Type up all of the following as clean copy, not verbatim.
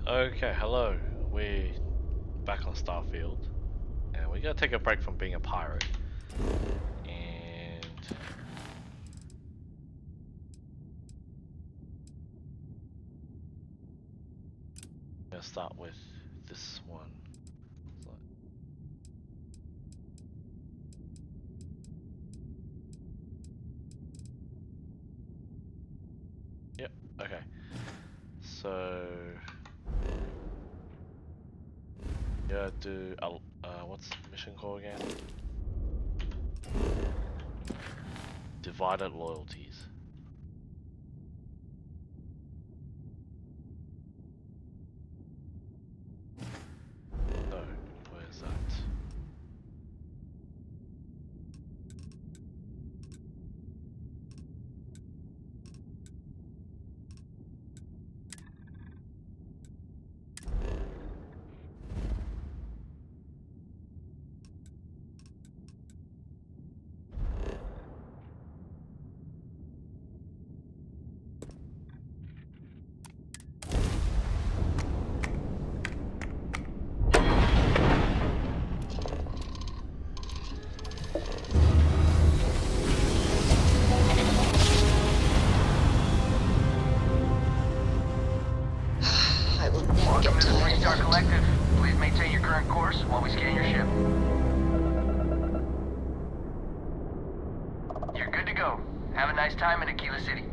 Okay, hello. We're back on Starfield, and we gotta take a break from being a pirate. And I'm gonna start with this one. So- Yep. Okay. So yeah, do what's the mission called again? Divided Loyalties. So where's that? I will never get Welcome to the tired of Star that. Collective. Please maintain your current course while we scan your ship. You're good to go. Have a nice time in Akila City.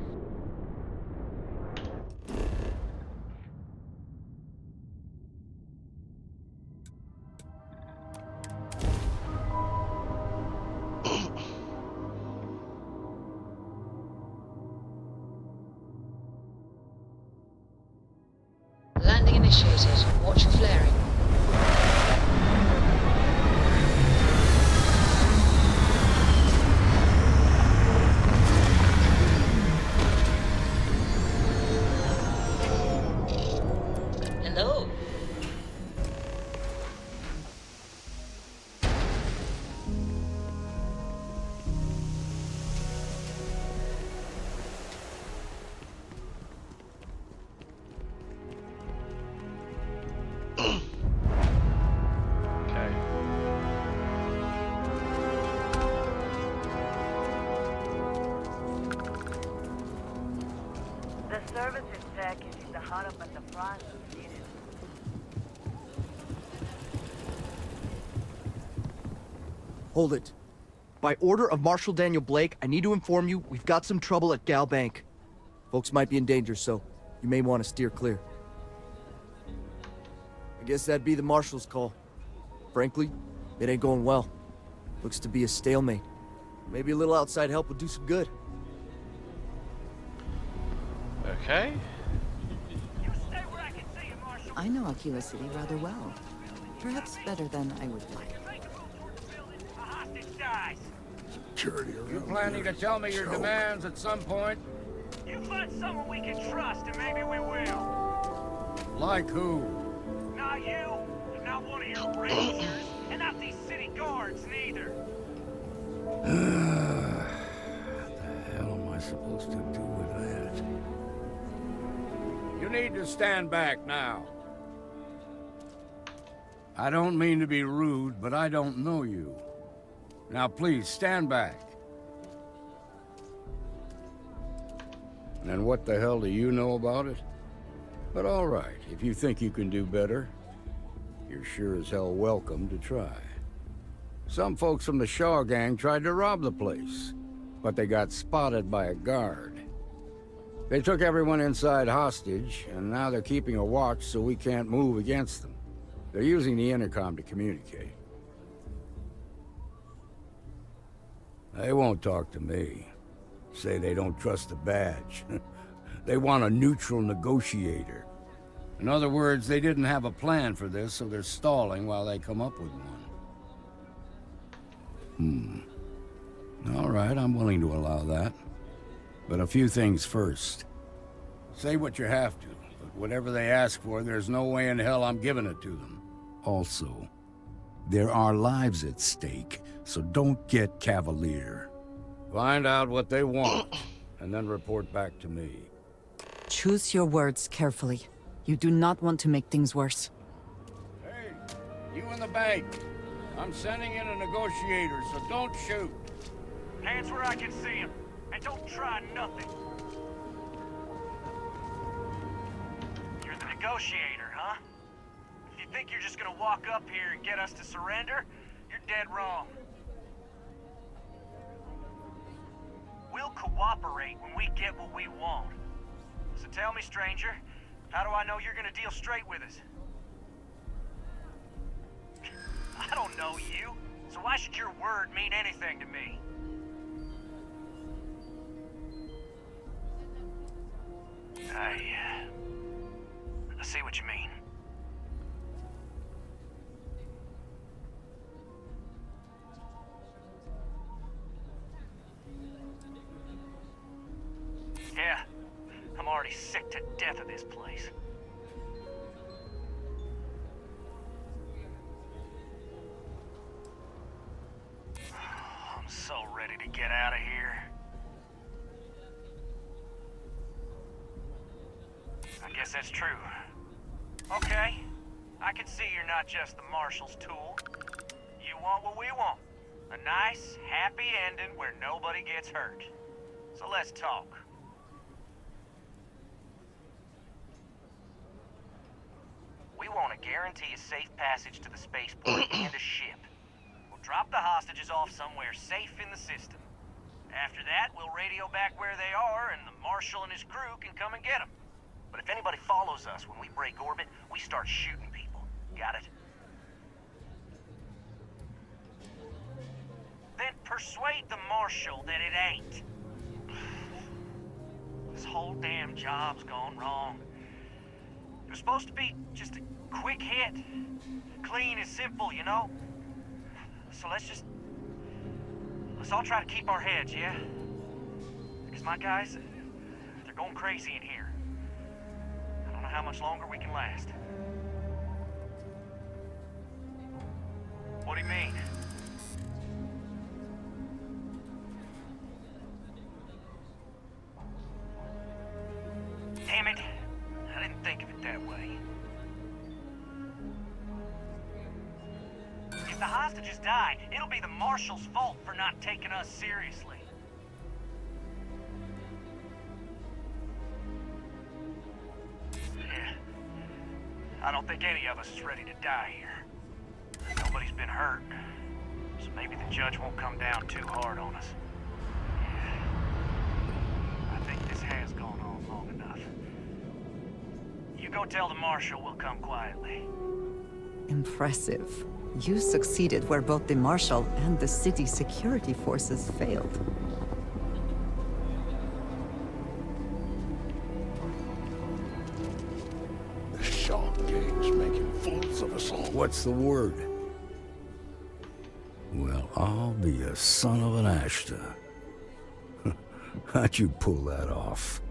Landing initiated. Watch for flaring. Hello. Okay. The services tech is in the hut up at the front. Need it. Hold it. By order of Marshal Daniel Blake, I need to inform you we've got some trouble at Gal Bank. Folks might be in danger, so you may want to steer clear. I guess that'd be the Marshal's call. Frankly, it ain't going well. Looks to be a stalemate. Maybe a little outside help would do some good. Okay. I know Akila City rather well. Perhaps better than I would like. You planning to tell me your demands at some point? You find someone we can trust, and maybe we will. Like who? Not you, and not one of your rangers, and not these city guards neither. What the hell am I supposed to do with that? You need to stand back now. I don't mean to be rude, but I don't know you. Now please, stand back. And what the hell do you know about it? But all right, if you think you can do better, you're sure as hell welcome to try. Some folks from the Shaw gang tried to rob the place, but they got spotted by a guard. They took everyone inside hostage, and now they're keeping a watch so we can't move against them. They're using the intercom to communicate. They won't talk to me. Say they don't trust the badge. They want a neutral negotiator. In other words, they didn't have a plan for this, so they're stalling while they come up with one. All right, I'm willing to allow that. But a few things first. Say what you have to, but whatever they ask for, there's no way in hell I'm giving it to them. Also, there are lives at stake, so don't get cavalier. Find out what they want, and then report back to me. Choose your words carefully. You do not want to make things worse. Hey, you in the bank. I'm sending in a negotiator, so don't shoot. Hands where I can see him. And don't try nothing. You're the negotiator, huh? If you think you're just gonna walk up here and get us to surrender, you're dead wrong. We'll cooperate when we get what we want. So tell me, stranger, how do I know you're gonna deal straight with us? I don't know you, so why should your word mean anything to me? I see what you mean. Yeah, I'm already sick to death of this place. I'm so ready to get out of here. I guess that's true. Okay, I can see you're not just the Marshal's tool. You want what we want. A nice, happy ending where nobody gets hurt. So let's talk. We want to guarantee a safe passage to the spaceport and a ship. We'll drop the hostages off somewhere safe in the system. After that, we'll radio back where they are, and the Marshal and his crew can come and get them. But if anybody follows us when we break orbit, we start shooting people. Got it? Then persuade the Marshal that it ain't. This whole damn job's gone wrong. It was supposed to be just a quick hit. Clean and simple, you know? So let's all try to keep our heads, yeah? Because my guys, they're going crazy in here. I don't know how much longer we can last. What do you mean? Damn it. I didn't think of it that way. If the hostages die, it'll be the Marshal's fault for not taking us seriously. Yeah. I don't think any of us is ready to die here. Nobody's been hurt, so maybe the judge won't come down too hard on us. Yeah. I think this has gone on long enough. You go tell the Marshal we'll come quietly. Impressive. You succeeded where both the Marshal and the city security forces failed. The sharp gang's making fools of us all. What's the word? Well, I'll be a son of an Ashta. How'd you pull that off?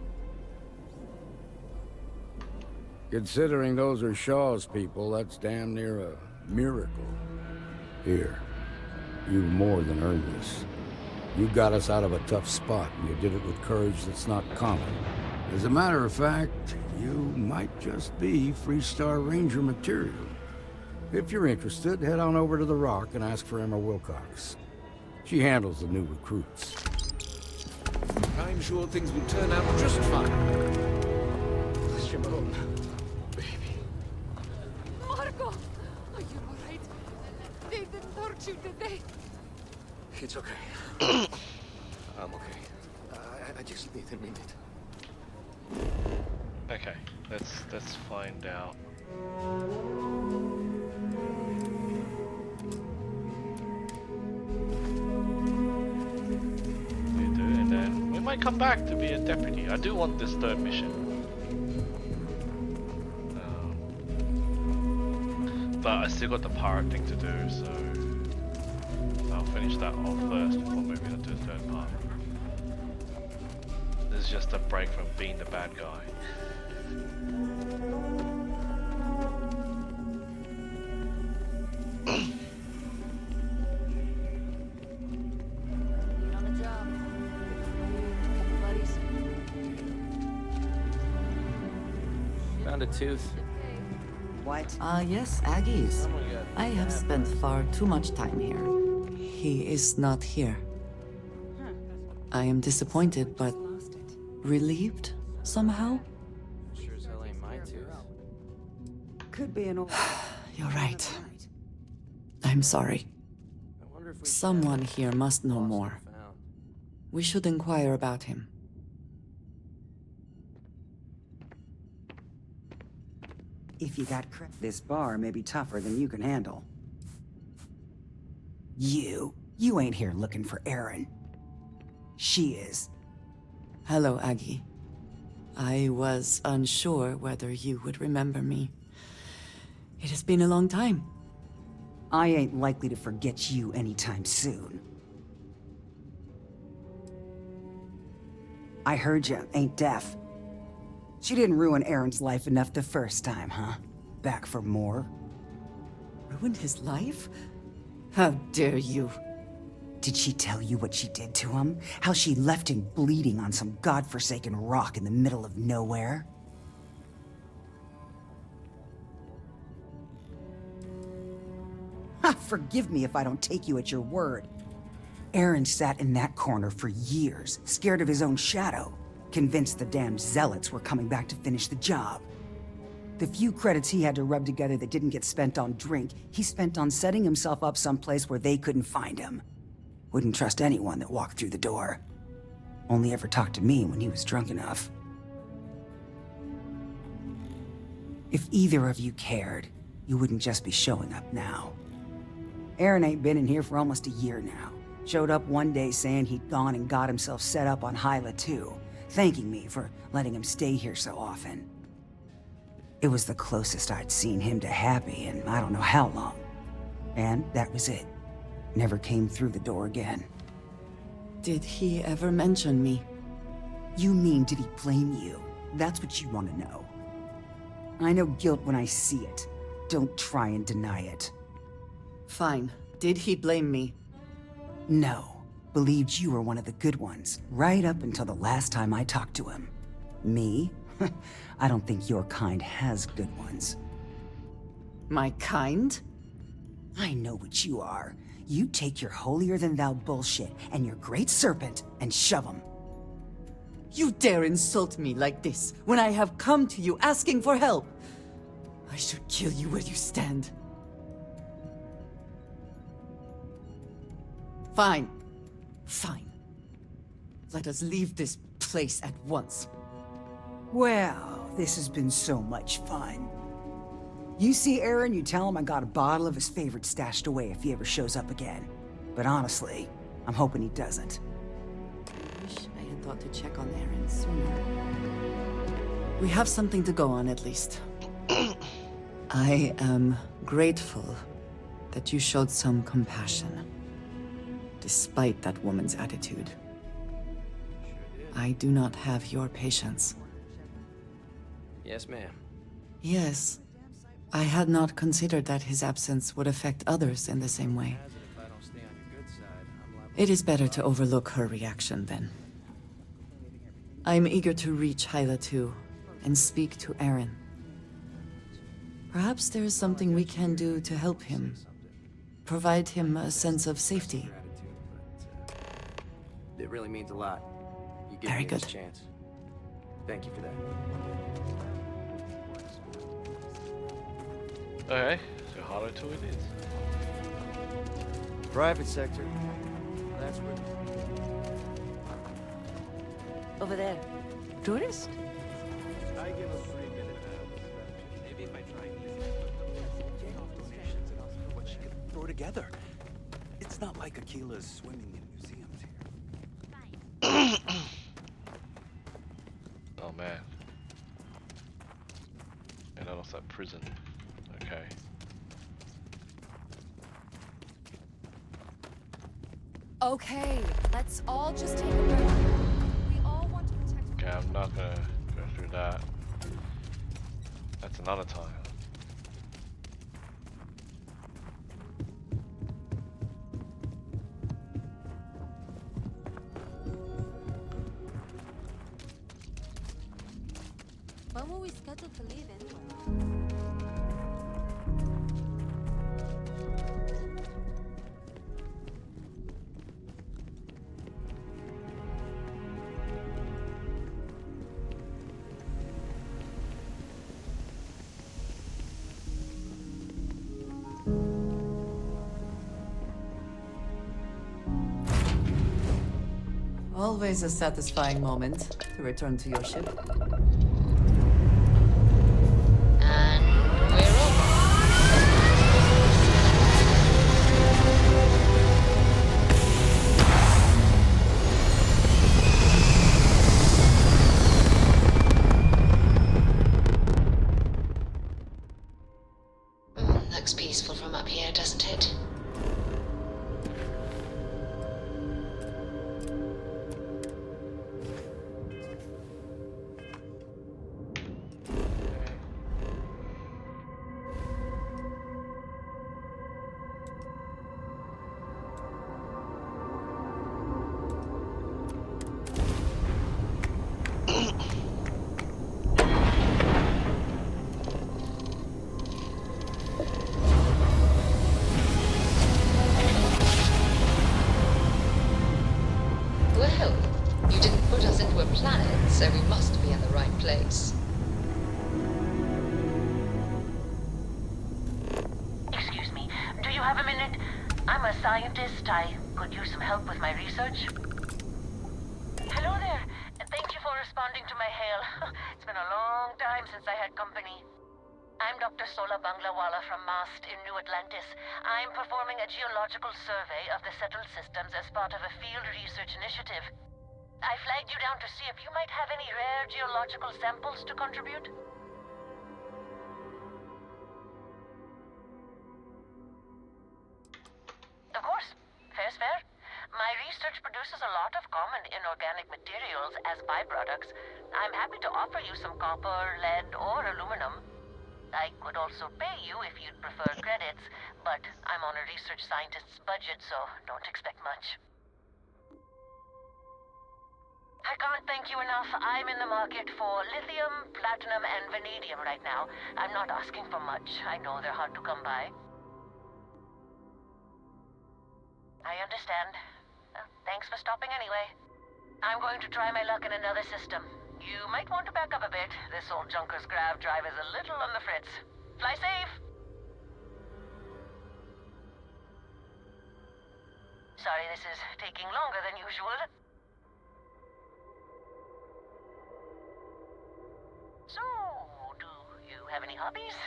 Considering those are Shaw's people, that's damn near a miracle. Here, you more than earned this. You got us out of a tough spot, and you did it with courage that's not common. As a matter of fact, you might just be Freestar Ranger material. If you're interested, head on over to the Rock and ask for Emma Wilcox. She handles the new recruits. I'm sure things will turn out just fine. Shimon, baby. Marco! Are you alright? They didn't hurt you, did they? It's okay. I'm okay. I just need a minute. Okay, let's find out. We do, and then we might come back to be a deputy. I do want this third mission. But I still got the pirate thing to do, so I'll finish that off first before moving on to the third part. This is just a break from being the bad guy. On the job. Couple buddies. Found found a tooth. What? Yes, Aggies. I have spent far too much time here. He is not here. I am disappointed, but relieved somehow. Sure as hell ain't my tooth. Could be an old. You're right. I'm sorry. I wonder if we Someone here must know lost more. and found. We should inquire about him. If you got this bar may be tougher than you can handle. You ain't here looking for Erin. She is. Hello, Aggie. I was unsure whether you would remember me. It has been a long time. I ain't likely to forget you anytime soon. I heard you ain't deaf. She didn't ruin Aaron's life enough the first time, huh? Back for more? Ruined his life? How dare you? Did she tell you what she did to him? How she left him bleeding on some godforsaken rock in the middle of nowhere? Ha! Forgive me if I don't take you at your word. Aaron sat in that corner for years, scared of his own shadow, convinced the damn zealots were coming back to finish the job. The few credits he had to rub together that didn't get spent on drink, he spent on setting himself up someplace where they couldn't find him. Wouldn't trust anyone that walked through the door. Only ever talked to me when he was drunk enough. If either of you cared, you wouldn't just be showing up now. Aaron ain't been in here for almost a year now. Showed up one day saying he'd gone and got himself set up on Hyla too, thanking me for letting him stay here so often. It was the closest I'd seen him to happy in I don't know how long. And that was it. Never came through the door again. Did he ever mention me? You mean, did he blame you? That's what you want to know. I know guilt when I see it. Don't try and deny it. Fine. Did he blame me? No. Believed you were one of the good ones, right up until the last time I talked to him. Me? I don't think your kind has good ones. My kind? I know what you are. You take your holier-than-thou bullshit and your great serpent and shove them. You dare insult me like this when I have come to you asking for help. I should kill you where you stand. Fine. Fine. Let us leave this place at once. Well, this has been so much fun. You see Aaron, you tell him I got a bottle of his favorite stashed away if he ever shows up again. But honestly, I'm hoping he doesn't. I wish I had thought to check on Aaron sooner. We have something to go on at least. I am grateful that you showed some compassion, despite that woman's attitude. I do not have your patience. Yes, ma'am. Yes. I had not considered that his absence would affect others in the same way. It is better to overlook her reaction then. I'm eager to reach Hyla too, and speak to Aaron. Perhaps there is something we can do to help him. Provide him a sense of safety. It really means a lot. You give Very me this good. chance. Thank you for that. Okay, so Hollow 2 it is. Private sector. That's where. Over there. Tourist? I give a 3-minute maybe if I try what she could throw together. It's not like Akila's swimming in museums here. Oh man. And I lost that prison. Okay. Okay, let's all just take a breath. We all want to protect. Okay, I'm not gonna go through that. That's another time. When were we scheduled to leave anyway? Always a satisfying moment to return to your ship. And we're off. Looks peaceful from up here, doesn't it? Well, you didn't put us into a planet, so we must be in the right place. Excuse me, do you have a minute? I'm a scientist. I could use some help with my research. Hello there. Thank you for responding to my hail. It's been a long time since I had company. I'm Dr. Sola Banglawala from MAST in New Atlantis. I'm performing a geological survey of the settled systems as part of a field research initiative. I flagged you down to see if you might have any rare geological samples to contribute. Of course. Fair's fair. My research produces a lot of common inorganic materials as byproducts. I'm happy to offer you some copper, lead, or aluminum. I could also pay you if you'd prefer credits, but I'm on a research scientist's budget, so don't expect much. I can't thank you enough. I'm in the market for lithium, platinum, and vanadium right now. I'm not asking for much. I know they're hard to come by. I understand. Thanks for stopping anyway. I'm going to try my luck in another system. You might want to back up a bit. This old junker's grav drive is a little on the fritz. Fly safe! Sorry this is taking longer than usual. So, do you have any hobbies?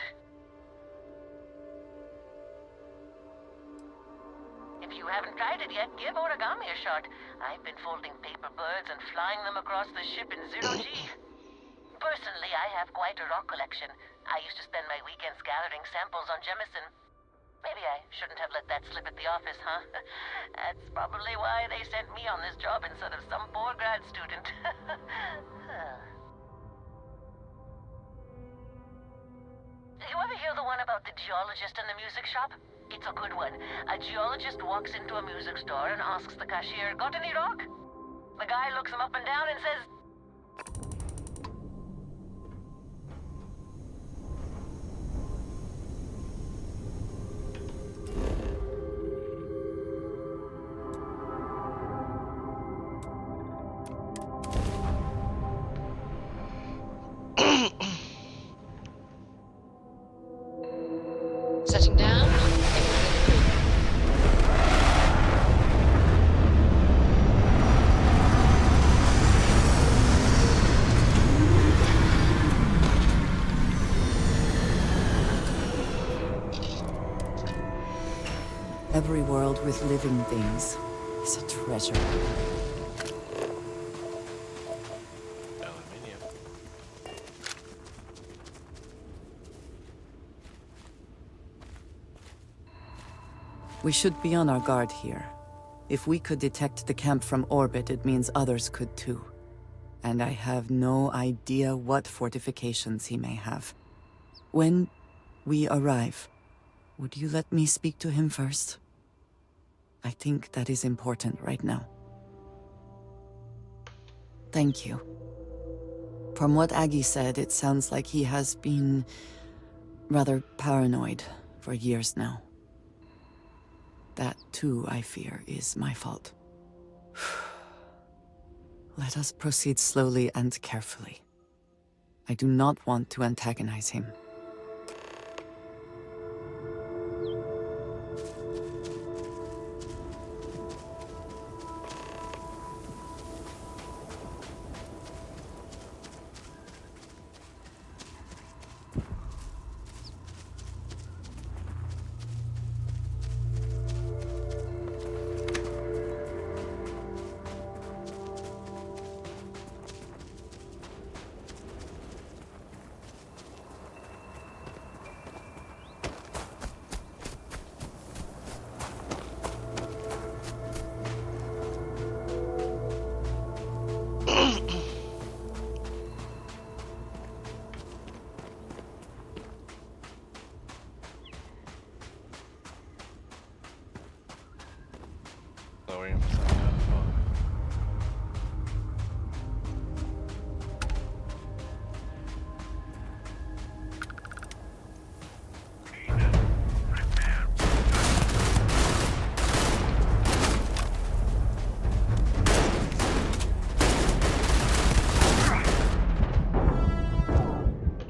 If you haven't tried it yet, give origami a shot. I've been folding paper birds and flying them across the ship in zero-G. Personally, I have quite a rock collection. I used to spend my weekends gathering samples on Jemison. Maybe I shouldn't have let that slip at the office, huh? That's probably why they sent me on this job instead of some poor grad student. You ever hear the one about the geologist in the music shop? It's a good one. A geologist walks into a music store and asks the cashier, "Got any rock?" The guy looks him up and down and says, Setting down. Every world with living things is a treasure. Aluminium. We should be on our guard here. If we could detect the camp from orbit, it means others could too. And I have no idea what fortifications he may have. When we arrive, would you let me speak to him first? I think that is important right now. Thank you. From what Aggie said, it sounds like he has been rather paranoid for years now. That, too, I fear, is my fault. Let us proceed slowly and carefully. I do not want to antagonize him. waiting for something to go.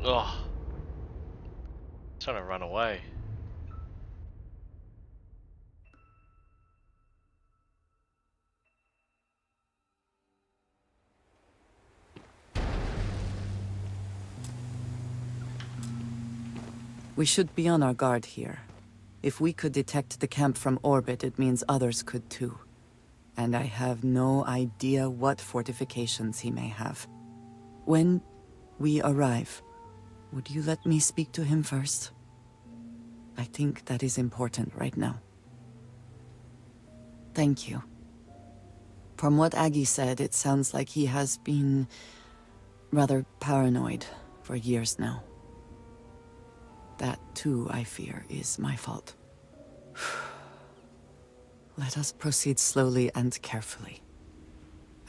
Oh, trying to run away. We should be on our guard here. If we could detect the camp from orbit, it means others could too. And I have no idea what fortifications he may have. When we arrive, would you let me speak to him first? I think that is important right now. Thank you. From what Aggie said, it sounds like he has been rather paranoid for years now. That, too, I fear, is my fault. Let us proceed slowly and carefully.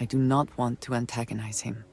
I do not want to antagonize him.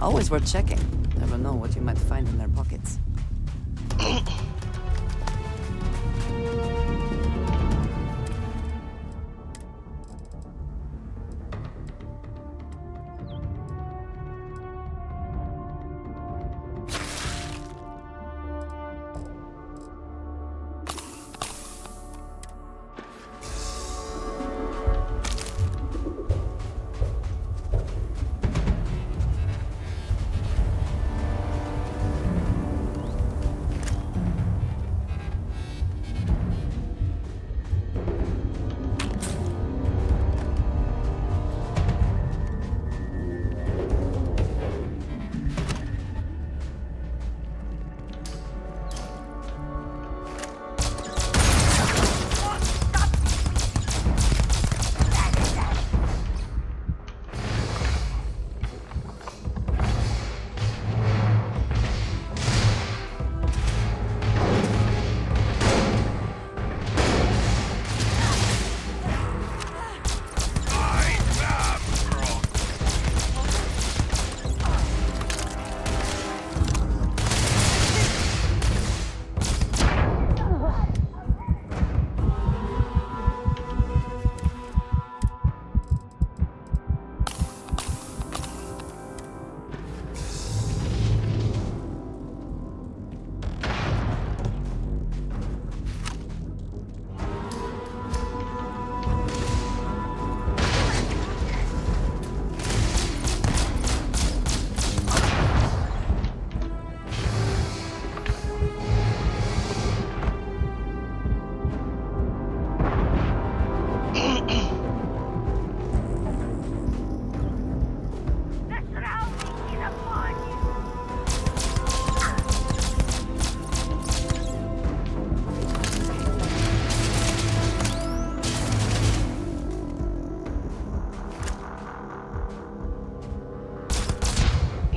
Always worth checking. Never know what you might find in their pockets.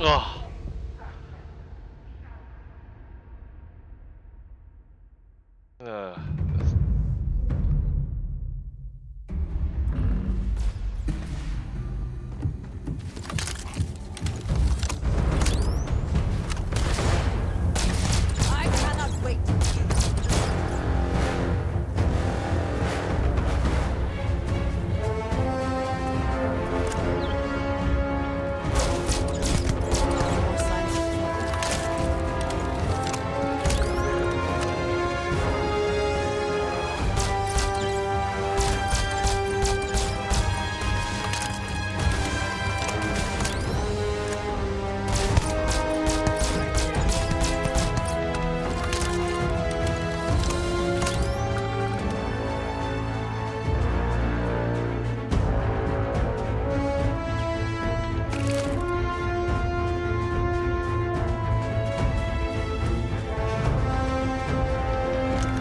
Oh. That's... I cannot wait.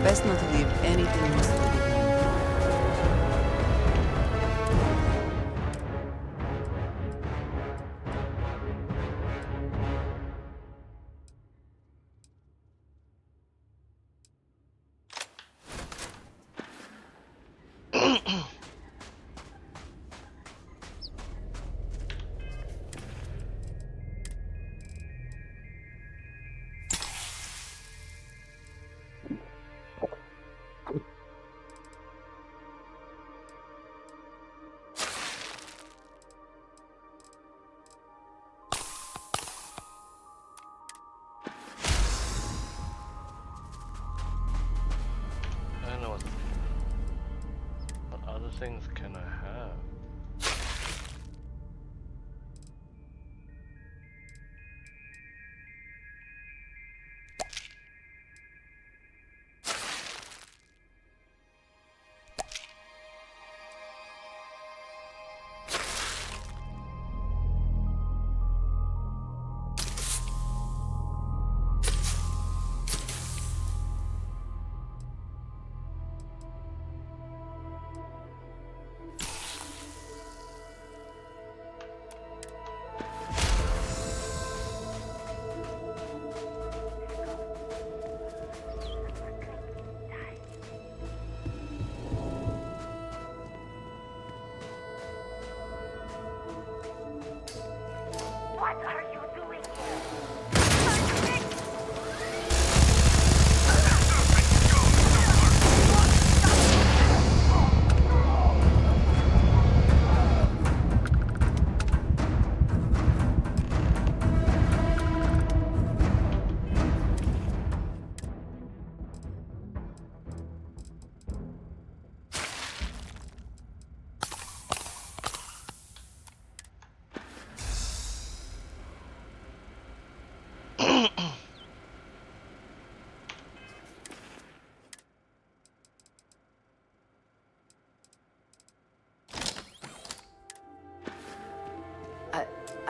Best not to leave anything useful behind. I don't know what other things can I have?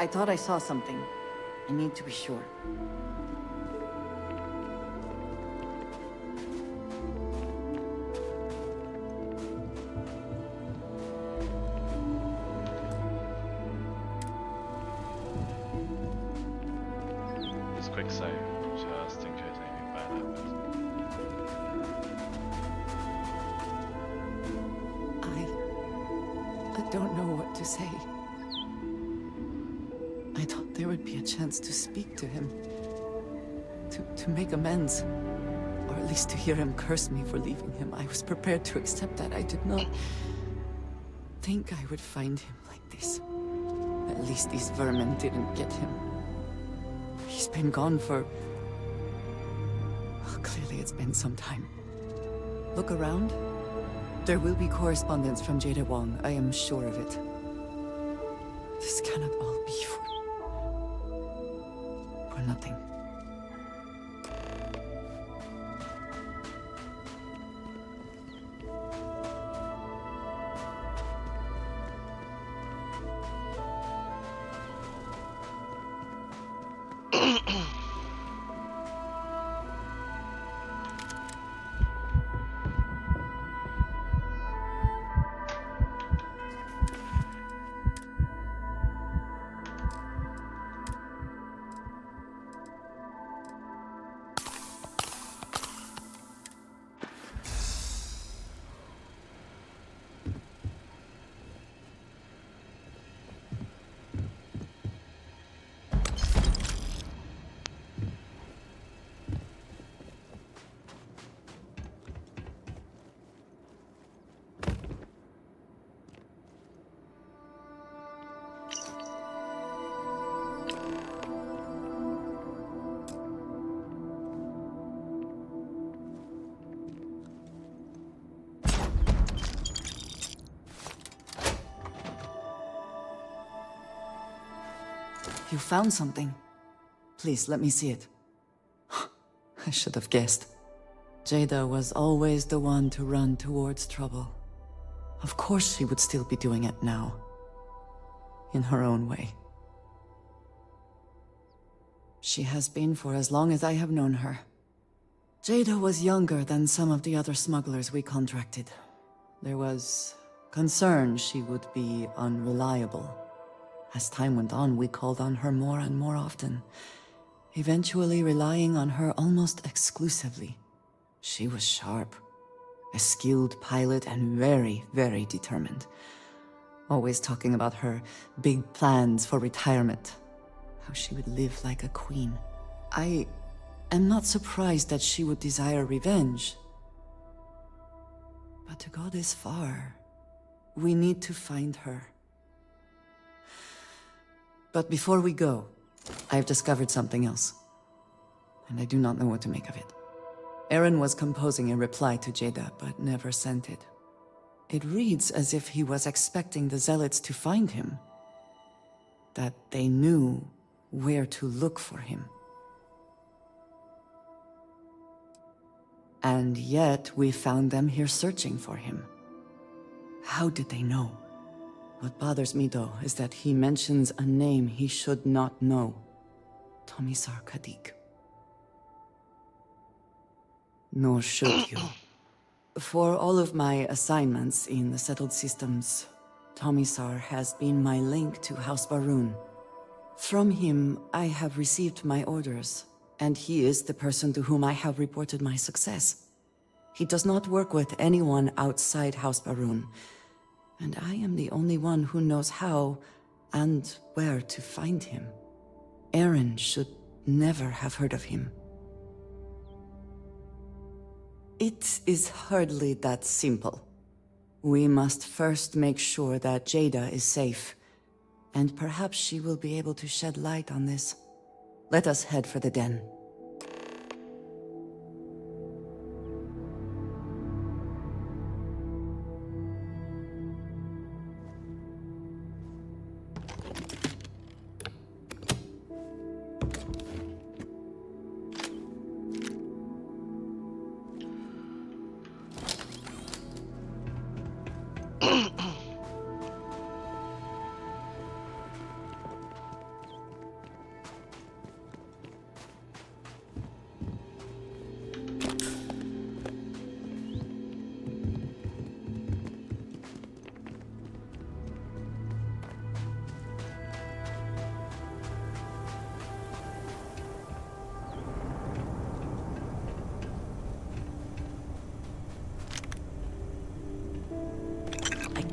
I thought I saw something. I need to be sure. Just quick save, just in case anything bad happens. I don't know what to say. I thought there would be a chance to speak to him. To make amends. Or at least to hear him curse me for leaving him. I was prepared to accept that. I did not think I would find him like this. At least these vermin didn't get him. He's been gone for... Well, clearly it's been some time. Look around. There will be correspondence from Jada Wong. I am sure of it. This cannot all be for nothing. You found something. Please, let me see it. I should have guessed. Jada was always the one to run towards trouble. Of course she would still be doing it now. In her own way. She has been for as long as I have known her. Jada was younger than some of the other smugglers we contracted. There was concern she would be unreliable. As time went on, we called on her more and more often, eventually relying on her almost exclusively. She was sharp, a skilled pilot and very, very determined. Always talking about her big plans for retirement, how she would live like a queen. I am not surprised that she would desire revenge. But to go this far, we need to find her. But before we go, I've discovered something else. And I do not know what to make of it. Aaron was composing a reply to Jada, but never sent it. It reads as if he was expecting the Zealots to find him. That they knew where to look for him. And yet, we found them here searching for him. How did they know? What bothers me, though, is that he mentions a name he should not know. Tomisar Kadik. Nor should you. For all of my assignments in the settled systems, Tomisar has been my link to House Barun. From him, I have received my orders, and he is the person to whom I have reported my success. He does not work with anyone outside House Barun, and I am the only one who knows how and where to find him. Aaron should never have heard of him. It is hardly that simple. We must first make sure that Jada is safe, and perhaps she will be able to shed light on this. Let us head for the den.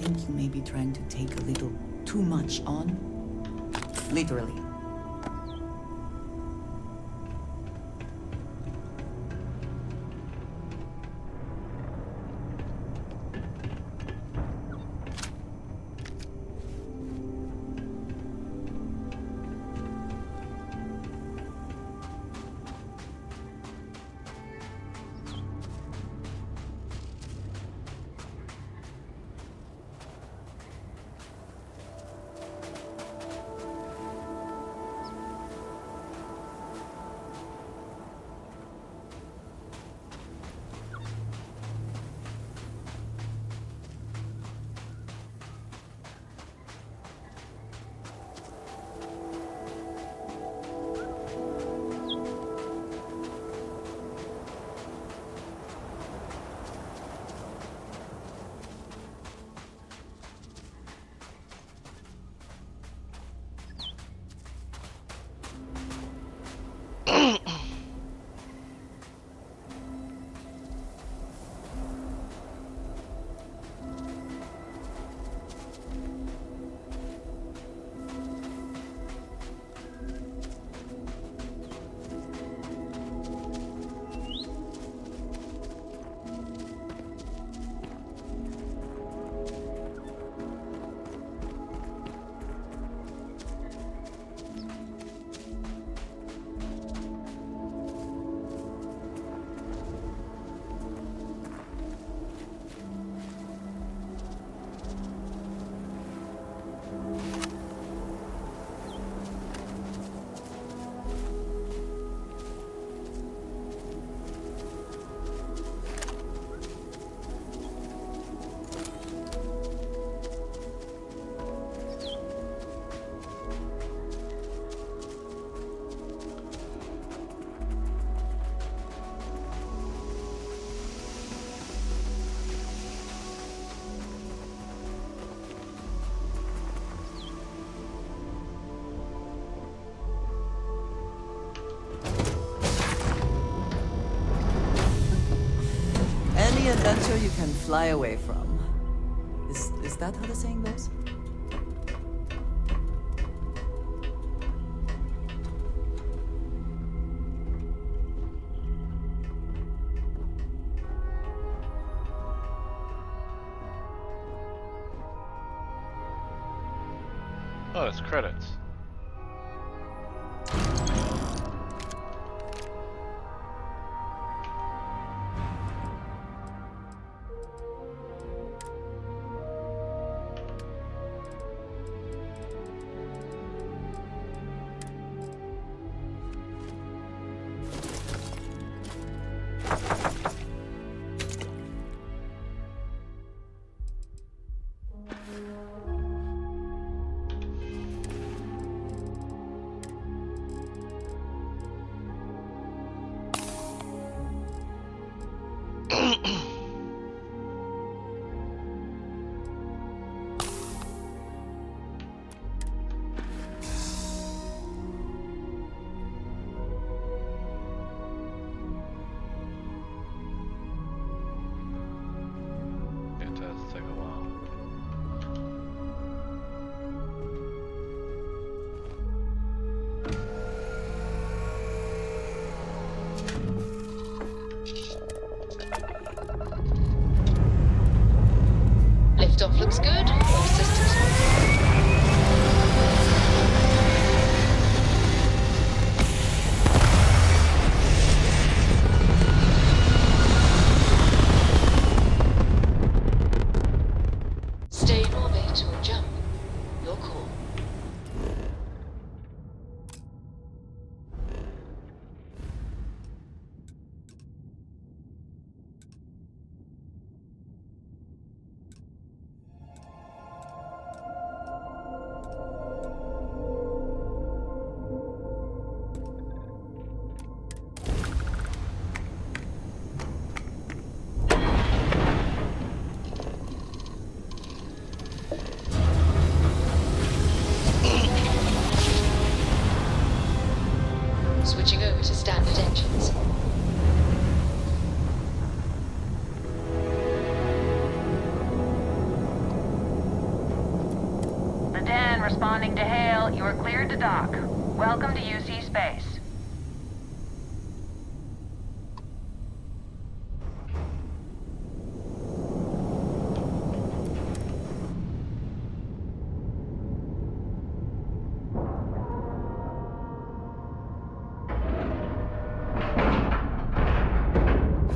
think you may be trying to take a little too much on. Literally. Any adventure you can fly away from. Is that how the saying goes? Oh, it's credits. It does take a while. Liftoff looks good. All systems stay in orbit or jump. Your call. Switching over to standard engines. responding to hail. You are cleared to dock. Welcome to UC Space.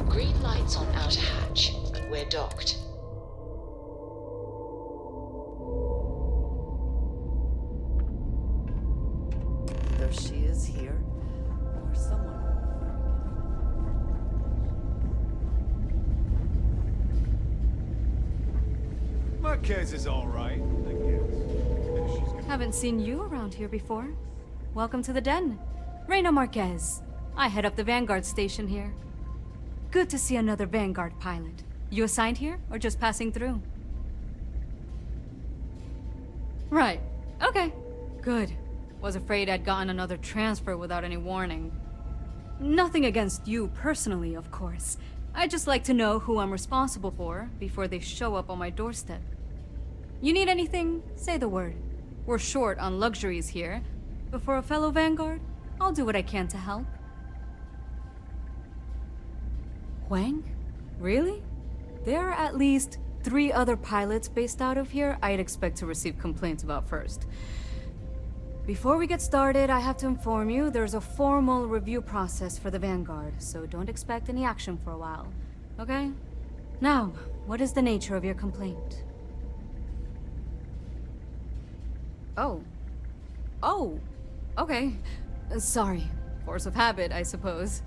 Green lights on outer hatch. We're docked. Either she is here, or someone. Marquez is all right, I guess. She's gonna... Haven't seen you around here before. Welcome to the den. Reina Marquez. I head up the Vanguard station here. Good to see another Vanguard pilot. You assigned here, or just passing through? Right. Okay. Good. Was afraid I'd gotten another transfer without any warning. Nothing against you personally, of course. I'd just like to know who I'm responsible for before they show up on my doorstep. You need anything? Say the word. We're short on luxuries here, but for a fellow Vanguard, I'll do what I can to help. Wang? Really? There are at least 3 other pilots based out of here I'd expect to receive complaints about first. Before we get started, I have to inform you there's a formal review process for the Vanguard, so don't expect any action for a while, okay? Now, what is the nature of your complaint? Oh, okay. Sorry. Force of habit, I suppose.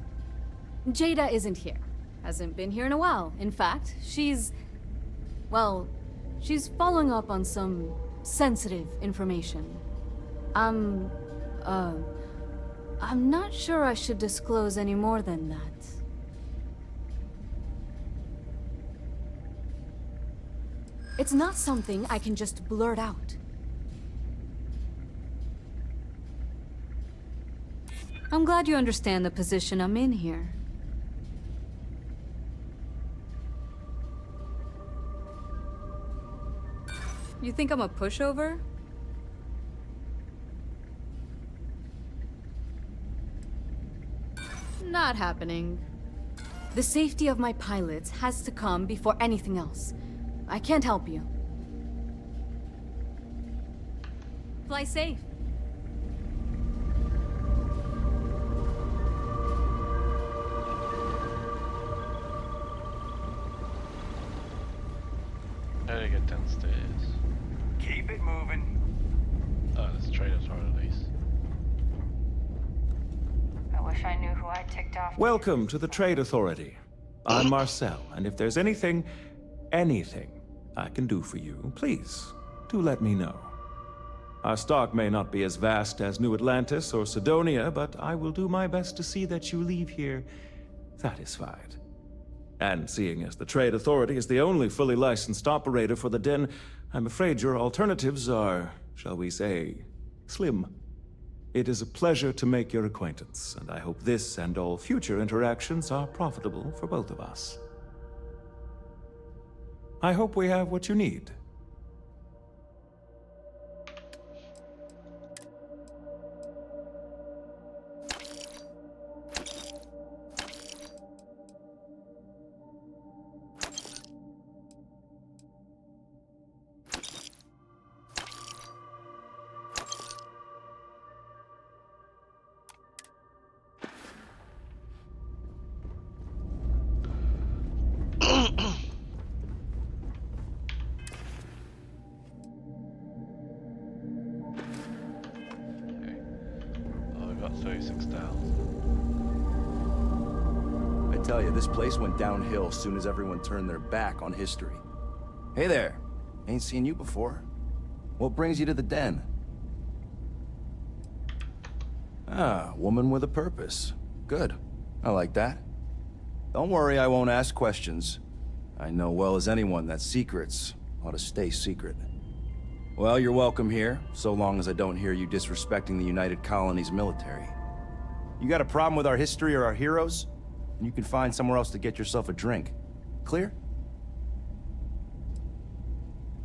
Jada isn't here. Hasn't been here in a while. In fact, she's following up on some sensitive information. I'm not sure I should disclose any more than that. It's not something I can just blurt out. I'm glad you understand the position I'm in here. You think I'm a pushover? Not happening. The safety of my pilots has to come before anything else. I can't help you. Fly safe. How do you get downstairs? Keep it moving. Oh, there's trade authorities. I wish I knew who I ticked off. Welcome to the Trade Authority. I'm Marcel, and if there's anything I can do for you, please, do let me know. Our stock may not be as vast as New Atlantis or Sidonia, but I will do my best to see that you leave here satisfied. And seeing as the Trade Authority is the only fully licensed operator for the Den, I'm afraid your alternatives are, shall we say, slim. It is a pleasure to make your acquaintance, and I hope this and all future interactions are profitable for both of us. I hope we have what you need. Got 36,000. I tell you, this place went downhill as soon as everyone turned their back on history. Hey there. Ain't seen you before. What brings you to the Den? Ah, woman with a purpose. Good. I like that. Don't worry, I won't ask questions. I know well as anyone that secrets ought to stay secret. Well, you're welcome here, so long as I don't hear you disrespecting the United Colonies military. You got a problem with our history or our heroes? And you can find somewhere else to get yourself a drink. Clear?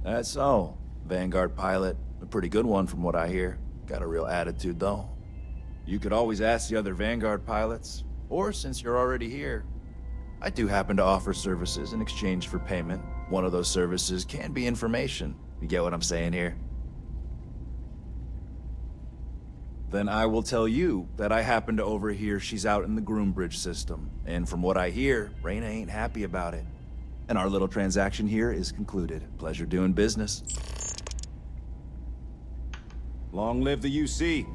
That's all, Vanguard pilot. A pretty good one from what I hear. Got a real attitude, though. You could always ask the other Vanguard pilots, or since you're already here, I do happen to offer services in exchange for payment. One of those services can be information. You get what I'm saying here? Then I will tell you that I happen to overhear she's out in the Groombridge system. And from what I hear, Reyna ain't happy about it. And our little transaction here is concluded. Pleasure doing business. Long live the UC.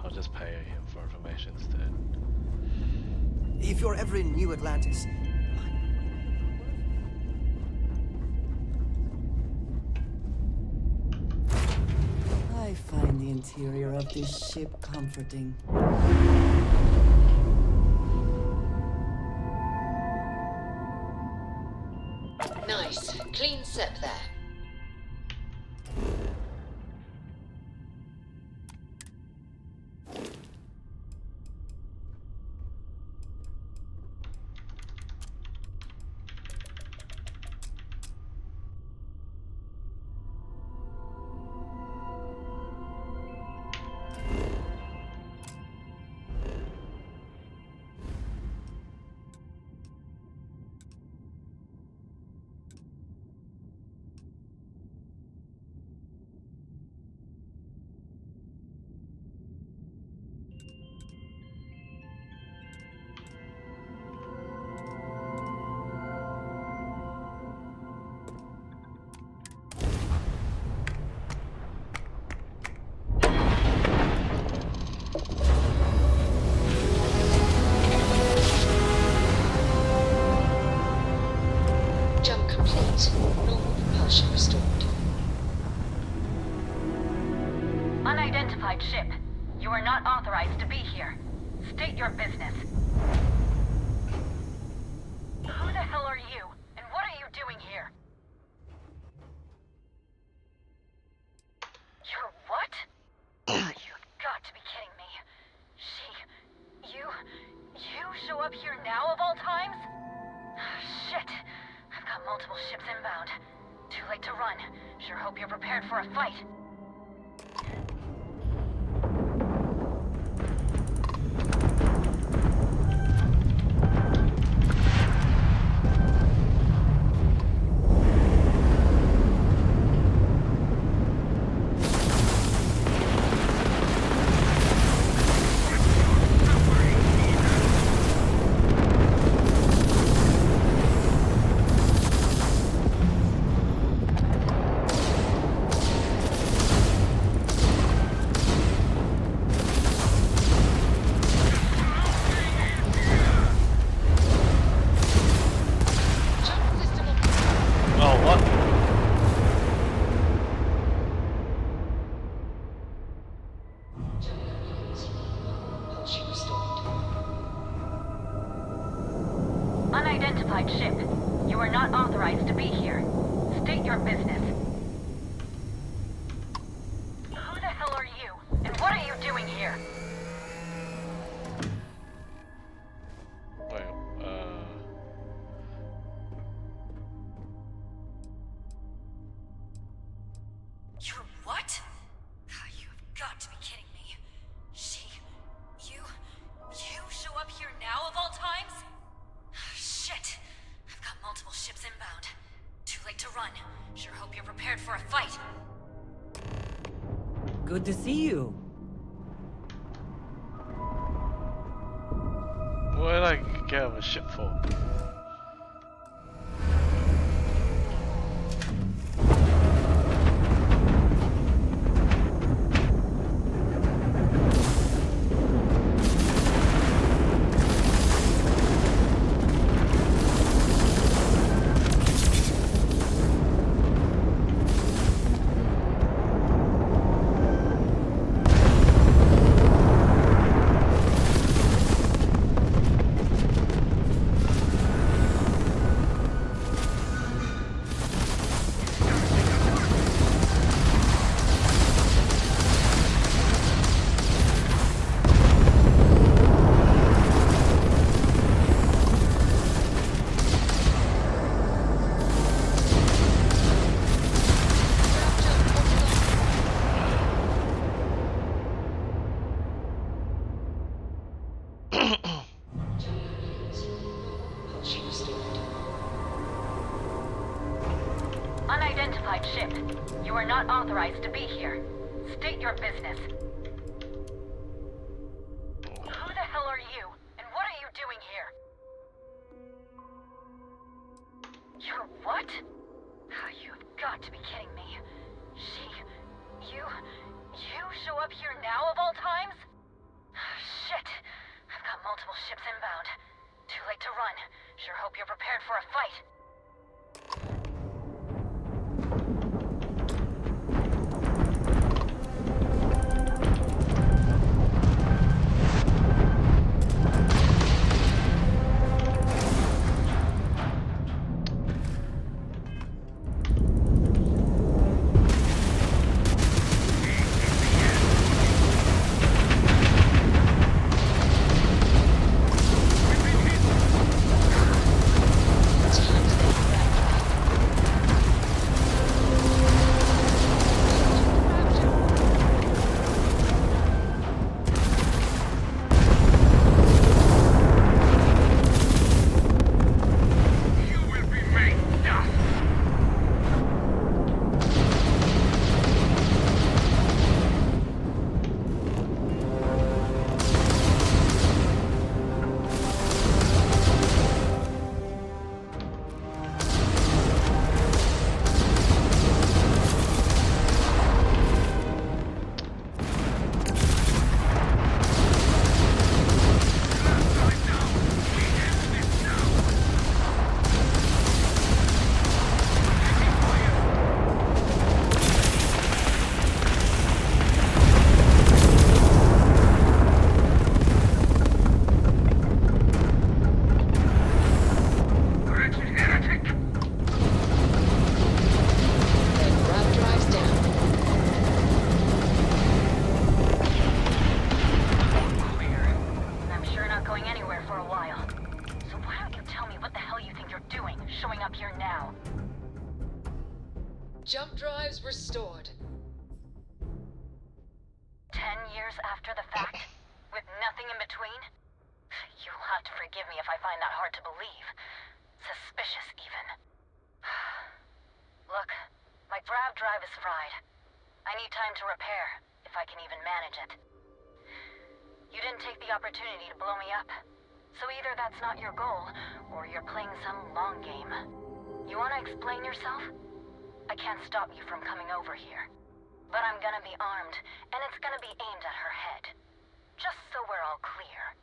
I'll just pay him for information instead. If you're ever in New Atlantis, I find the interior of this ship comforting. Nice. Clean sep there. Jump complete. Normal propulsion restored. Unidentified ship. You are not authorized to be here. State your business. Who the hell are you? And what are you doing here? You're what? You've got to be kidding me. You show up here now of all times? Shit. I've got multiple ships inbound. Too late to run. Sure hope you're prepared for a fight. Unidentified ship. You are not authorized to be here. State your business. Who the hell are you? And what are you doing here? Wait, You're what? You've got to be kidding me. You show up here now of all times? Shit. I've got multiple ships inbound. Too late to run. Sure hope you're prepared for a fight. Good to see you. what did I get out of a ship for? unidentified ship. You are not authorized to be here. State your business. Who the hell are you? And what are you doing here? You're what? You've got to be kidding me. You show up here now of all times? Shit. I've got multiple ships inbound. Too late to run. Sure hope you're prepared for a fight. Jump drives restored. 10 years after the fact? With nothing in between? You'll have to forgive me if I find that hard to believe. Suspicious, even. Look, my grav drive is fried. I need time to repair, if I can even manage it. You didn't take the opportunity to blow me up. So either that's not your goal, or you're playing some long game. You want to explain yourself? I can't stop you from coming over here. But I'm gonna be armed, and it's gonna be aimed at her head. Just so we're all clear.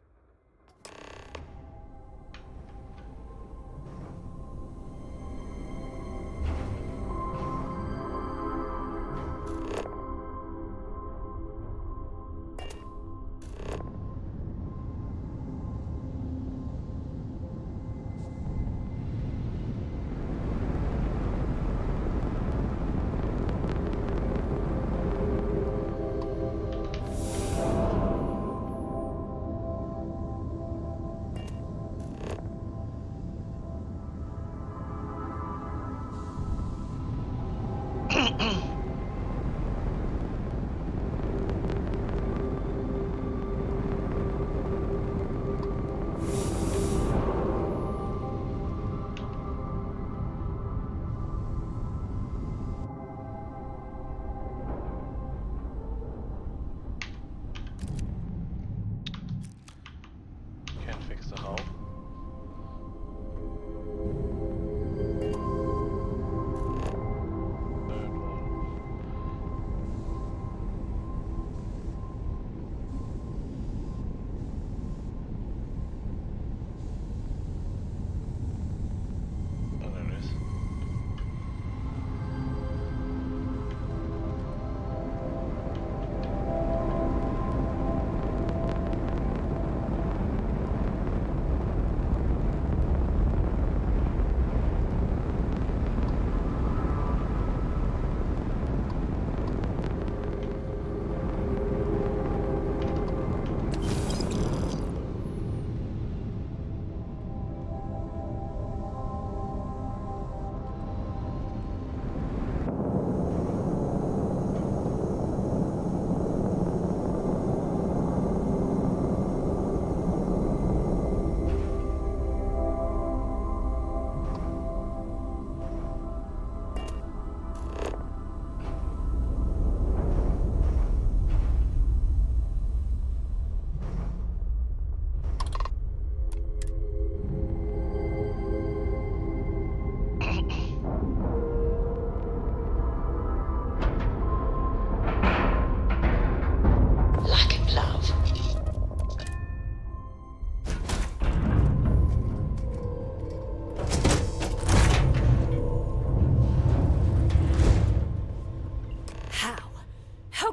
Can't fix the hull. Third one.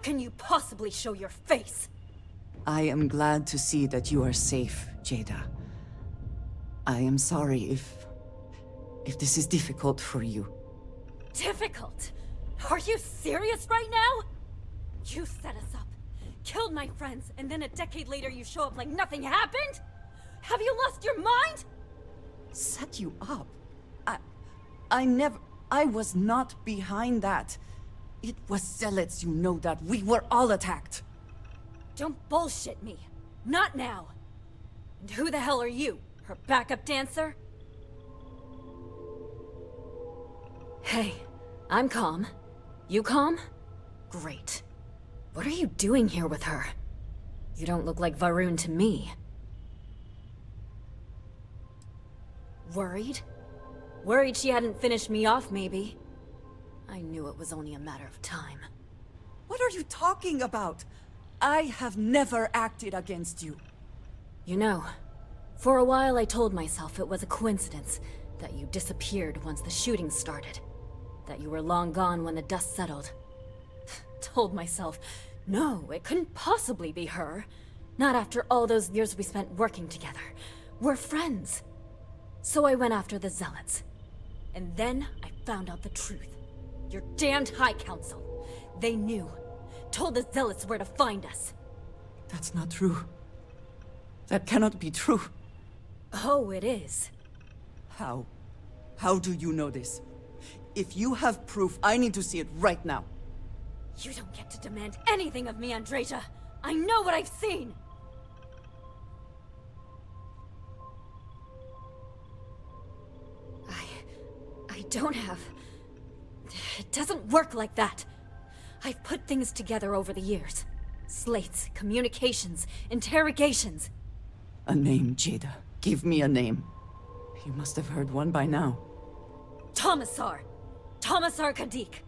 can you possibly show your face? I am glad to see that you are safe, Jada. I am sorry if this is difficult for you. Difficult? Are you serious right now? You set us up, killed my friends, and then a decade later you show up like nothing happened? Have you lost your mind? Set you up? I was not behind that. It was zealots, you know that. We were all attacked. Don't bullshit me. Not now. And who the hell are you? Her backup dancer? Hey, I'm calm. You calm? Great. What are you doing here with her? You don't look like Varun to me. Worried? Worried she hadn't finished me off, maybe. I knew it was only a matter of time. What are you talking about? I have never acted against you. You know, for a while I told myself it was a coincidence that you disappeared once the shooting started. That you were long gone when the dust settled. Told myself, no, it couldn't possibly be her. Not after all those years we spent working together. We're friends. So I went after the Zealots. And then I found out the truth. Your damned High Council. They knew. Told the Zealots where to find us. That's not true. That cannot be true. Oh, it is. How? How do you know this? If you have proof, I need to see it right now. You don't get to demand anything of me, Andreja. I know what I've seen! I don't have... It doesn't work like that. I've put things together over the years. Slates, communications, interrogations. A name, Jada. Give me a name. You must have heard one by now. Tomasar! Tomasar Kadik!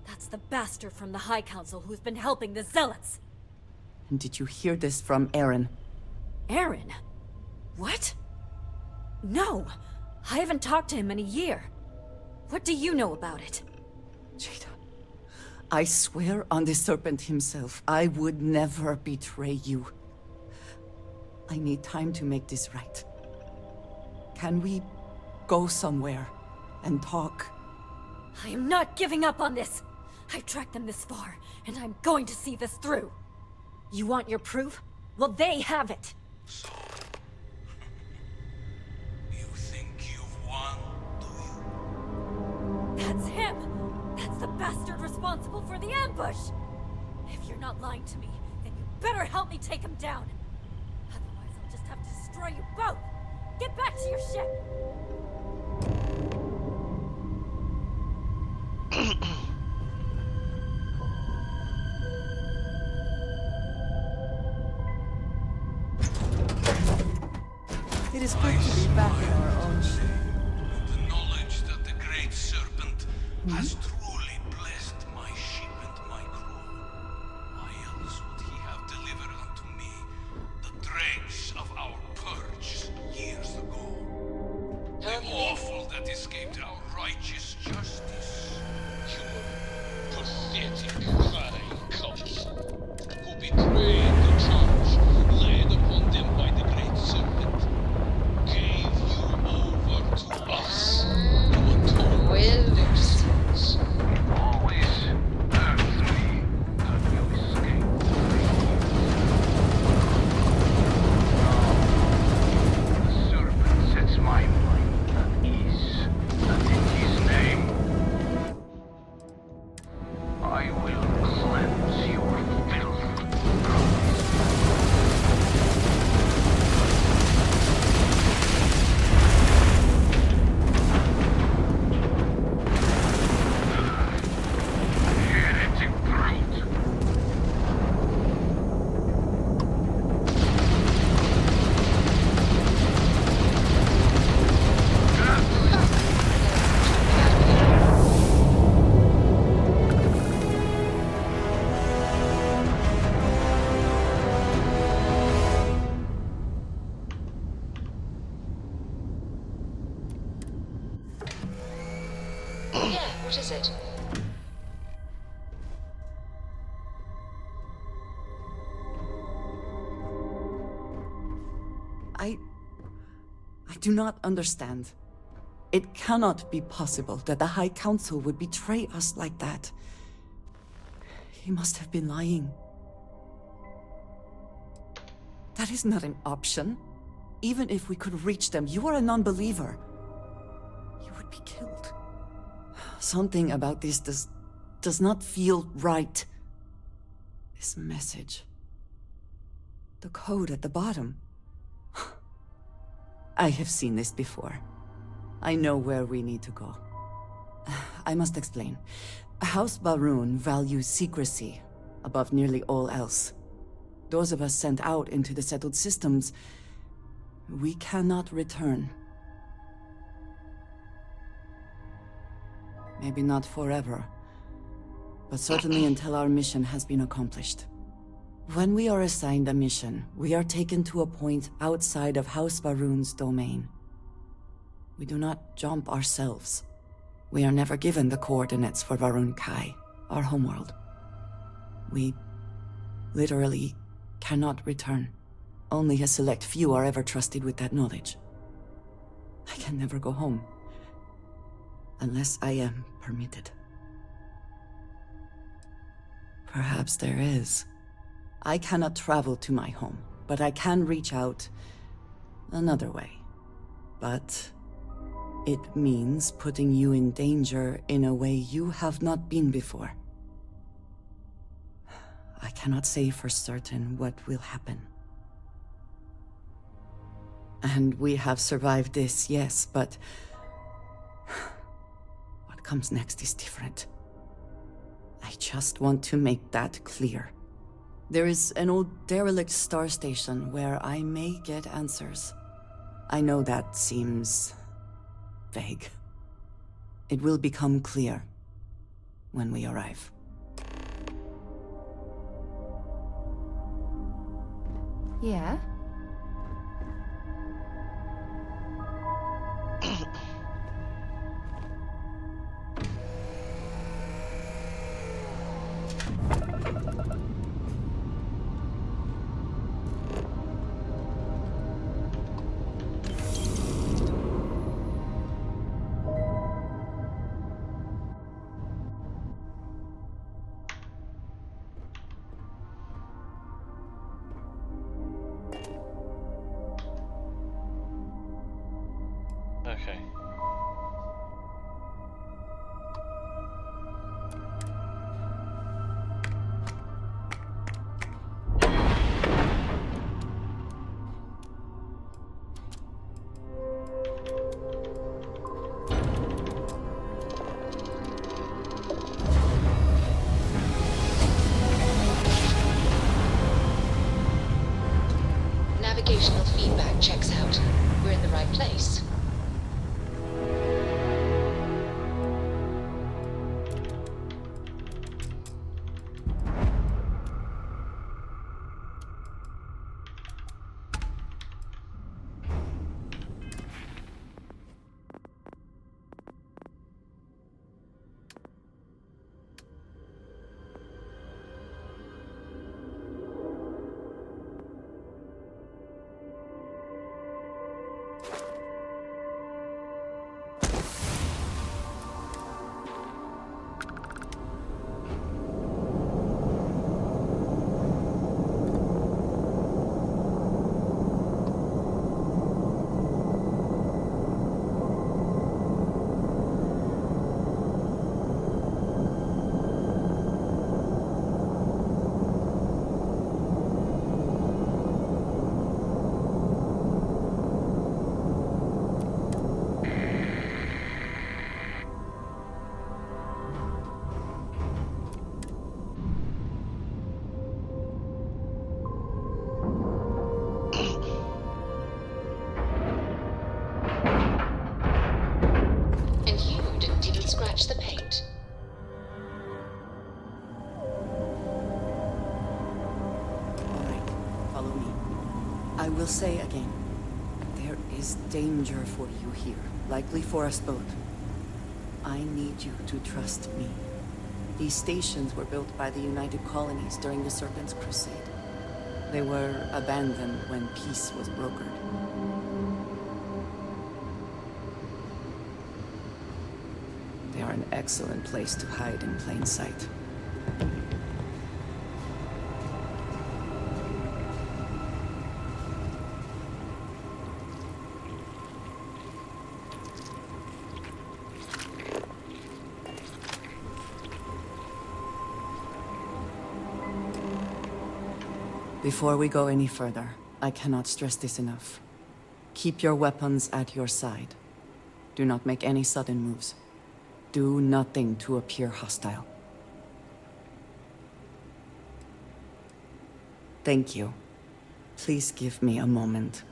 That's the bastard from the High Council who's been helping the Zealots! And did you hear this from Aaron? Aaron? What? No! I haven't talked to him in a year. What do you know about it? Jada, I swear on the Serpent himself, I would never betray you. I need time to make this right. Can we go somewhere and talk? I am not giving up on this! I've tracked them this far, and I'm going to see this through. You want your proof? Well, they have it! So... you think you've won, do you? That's him! That's the bastard responsible for the ambush! If you're not lying to me, then you better help me take him down! Otherwise, I'll just have to destroy you both! Get back to your ship! It is good to be back in our own ship. The knowledge that the Great Serpent has truly blessed my ship and my crew. Why else would he have delivered unto me the dregs of our purge years ago? The awful that escaped our righteous justice. Your pathetic High Council, who betrayed the charge laid upon them by the Great Serpent, gave you over to us to atone for their sins. It always hurts me that you escaped. Now, the Serpent sets my mind at ease, and in his name, I will cleanse your filth from heretic brute. Yeah, what is it? do not understand. It cannot be possible that the High Council would betray us like that. He must have been lying. That is not an option. Even if we could reach them, you are a non-believer. You would be killed. Something about this does not feel right. This message. The code at the bottom. I have seen this before. I know where we need to go. I must explain. House Baroon values secrecy above nearly all else. Those of us sent out into the settled systems, we cannot return. Maybe not forever, but certainly until our mission has been accomplished. When we are assigned a mission, we are taken to a point outside of House Baroon's domain. We do not jump ourselves. We are never given the coordinates for Varun Kai, our homeworld. We literally cannot return. Only a select few are ever trusted with that knowledge. I can never go home. Unless I am permitted. Perhaps there is. I cannot travel to my home, but I can reach out another way. But it means putting you in danger in a way you have not been before. I cannot say for certain what will happen. And we have survived this, yes, but what comes next is different. I just want to make that clear. There is an old derelict star station where I may get answers. I know that seems vague. It will become clear when we arrive. Yeah? Okay. Navigational feedback checks out. We're in the right place. And you didn't even scratch the paint. Alright, follow me. I will say again, there is danger for you here, likely for us both. I need you to trust me. These stations were built by the United Colonies during the Serpent's Crusade. They were abandoned when peace was brokered. They are an excellent place to hide in plain sight. Before we go any further, I cannot stress this enough. Keep your weapons at your side. Do not make any sudden moves. Do nothing to appear hostile. Thank you. Please give me a moment.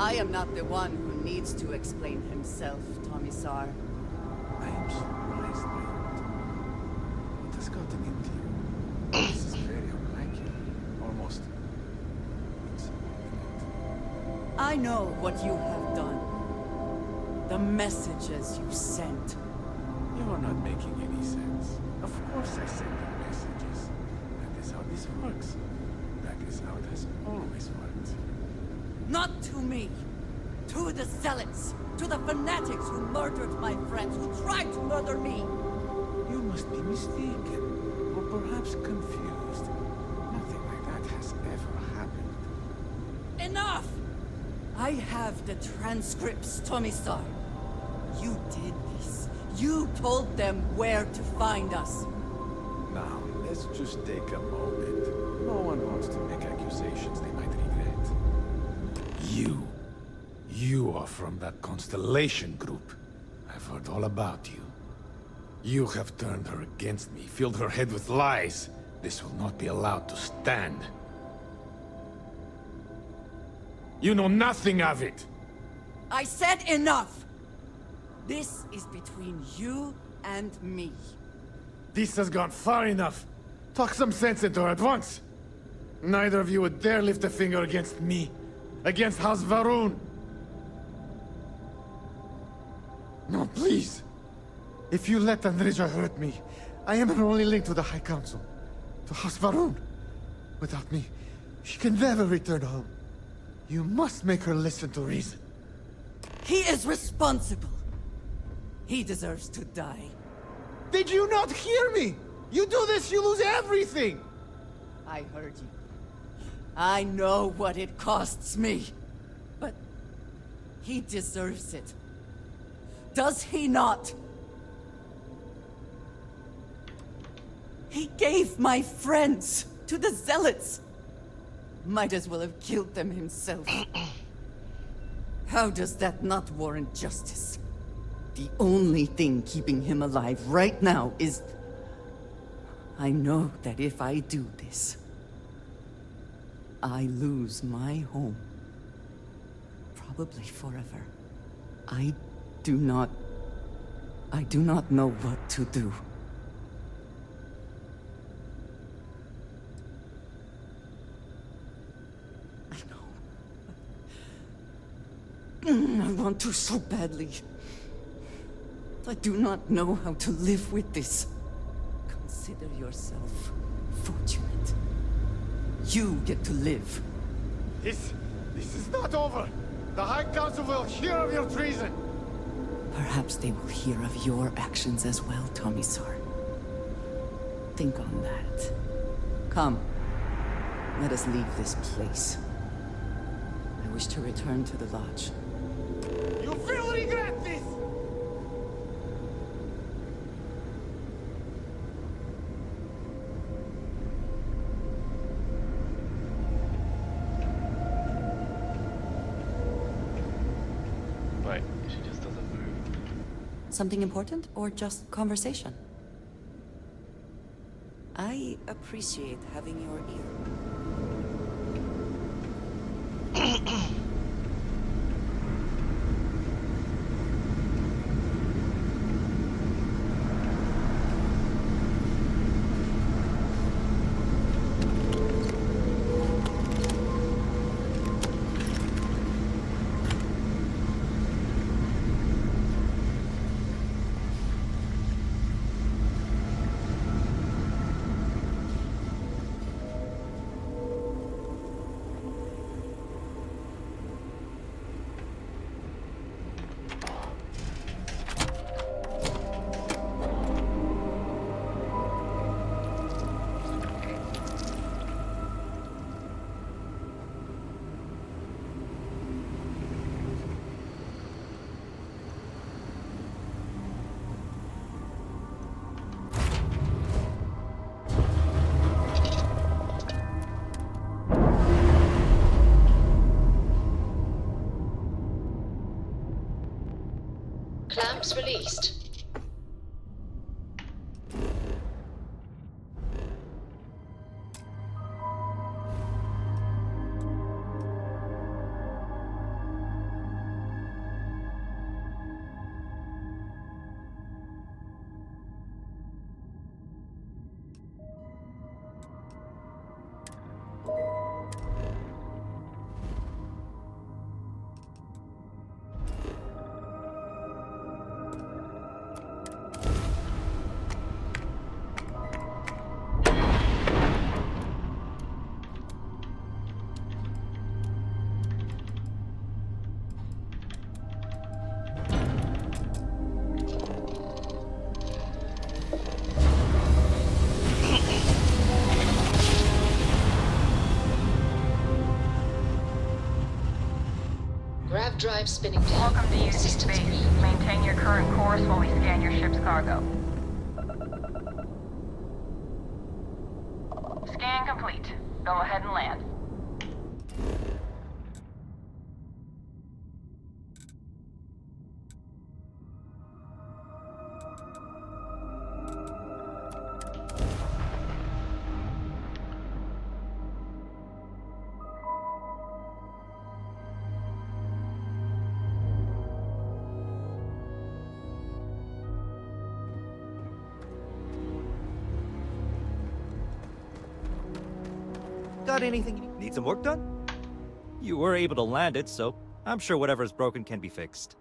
I am not the one who needs to explain himself, Commissar. I am surprised by it. What has gotten into you? This is very unlike you. Almost insubordinate. I know what you have done. The messages you sent. You are not making any sense. Of course I send you messages. That is how this works. That is how it has always worked. Not to me. To the zealots. To the fanatics who murdered my friends, who tried to murder me. You must be mistaken. Or perhaps confused. Nothing like that has ever happened. Enough! I have the transcripts, Commissar. You did this. You told them where to find us. Now, let's just take a moment. No one wants to make accusations they might regret. You are from that Constellation group. I've heard all about you. You have turned her against me, filled her head with lies. This will not be allowed to stand. You know nothing of it! I said enough! This is between you and me. This has gone far enough. Talk some sense into her at once. Neither of you would dare lift a finger against me. Against House Varun. No, please. If you let Andreja hurt me, I am her only link to the High Council. To House Varun. Without me, she can never return home. You must make her listen to reason. He is responsible. He deserves to die. Did you not hear me? You do this, you lose everything! I heard you. I know what it costs me. But he deserves it. Does he not? He gave my friends to the Zealots. Might as well have killed them himself. How does that not warrant justice? The only thing keeping him alive right now is... I know that if I do this, I lose my home. Probably forever. I do not know what to do. I know. I want to so badly. I do not know how to live with this. Consider yourself fortunate. You get to live. This is not over. The High Council will hear of your treason. Perhaps they will hear of your actions as well, Tomisar. Think on that. Come. Let us leave this place. I wish to return to the lodge. You will regret this! Wait, she just doesn't move. Something important or just conversation? I appreciate having your ear. Clamps released. Grav drive spinning down. Welcome to UC Systems Space. green. Maintain your current course while we scan your ship's cargo. Scan complete. Go ahead and land. Got anything you need some work done? You were able to land it, so I'm sure whatever's broken can be fixed.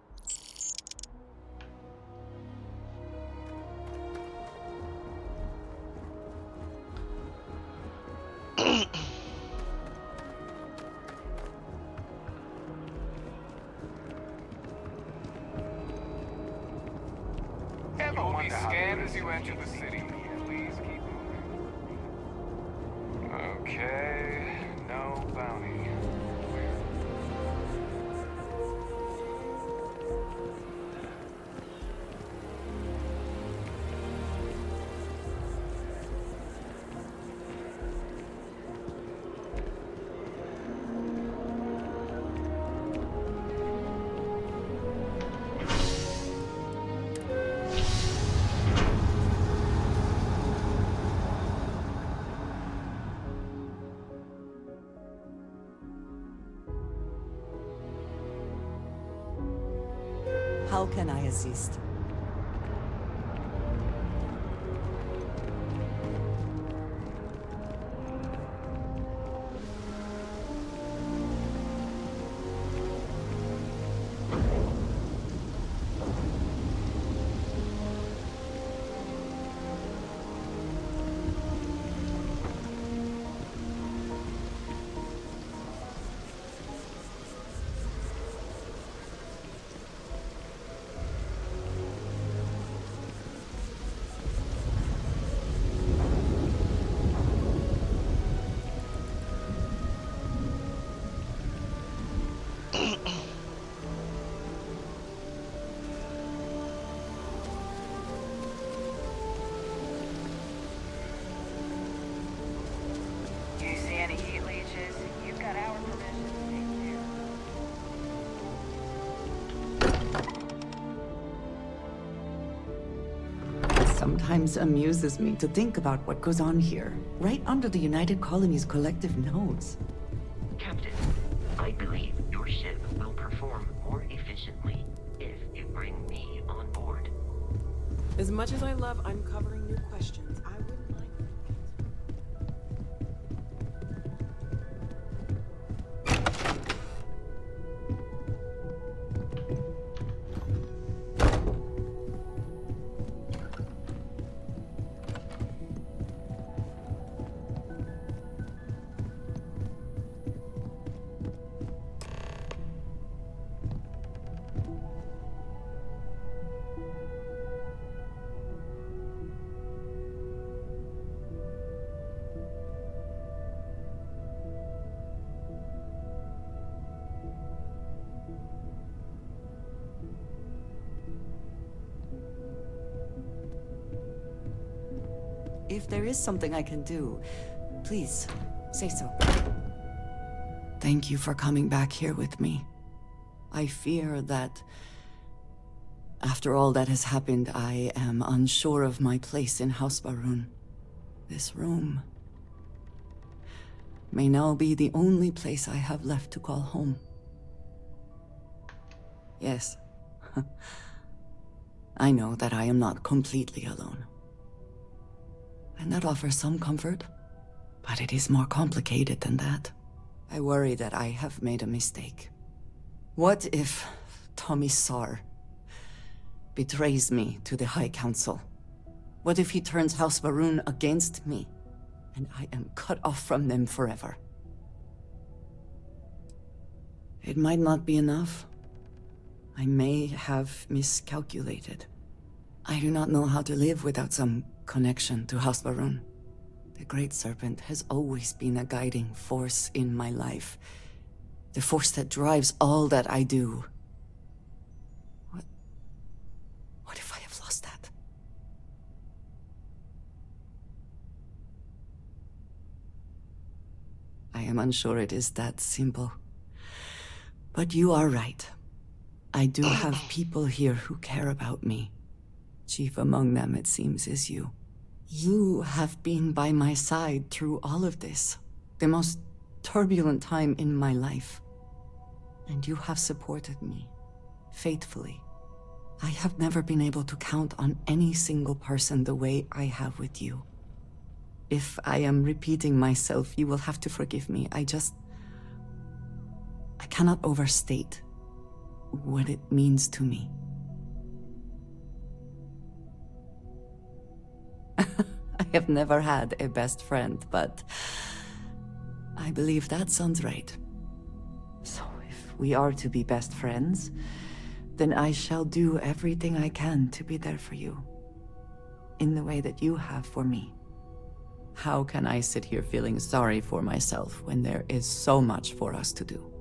You will be scanned as you enter the city. Please keep moving. Okay, no bounty. How can I assist? sometimes amuses me to think about what goes on here, right under the United Colony's collective nose. Captain, I believe your ship will perform more efficiently if you bring me on board. As much as I love uncovering new questions, I wouldn't mind. If there is something I can do, please, say so. Thank you for coming back here with me. I fear that after all that has happened, I am unsure of my place in House Baroon. This room may now be the only place I have left to call home. Yes, I know that I am not completely alone. And that offers some comfort, but it is more complicated than that. I worry that I have made a mistake. What if Tomisar betrays me to the High Council? What if he turns House Baroon against me, and I am cut off from them forever? It might not be enough. I may have miscalculated. I do not know how to live without some connection to House Baroon. The Great Serpent has always been a guiding force in my life. The force that drives all that I do. What if I have lost that? I am unsure it is that simple. But you are right. I do have people here who care about me. Chief among them, it seems, is you. You have been by my side through all of this, the most turbulent time in my life. And you have supported me, faithfully. I have never been able to count on any single person the way I have with you. If I am repeating myself, you will have to forgive me. I cannot overstate what it means to me. I have never had a best friend, but I believe that sounds right. So if we are to be best friends, then I shall do everything I can to be there for you, in the way that you have for me. How can I sit here feeling sorry for myself when there is so much for us to do?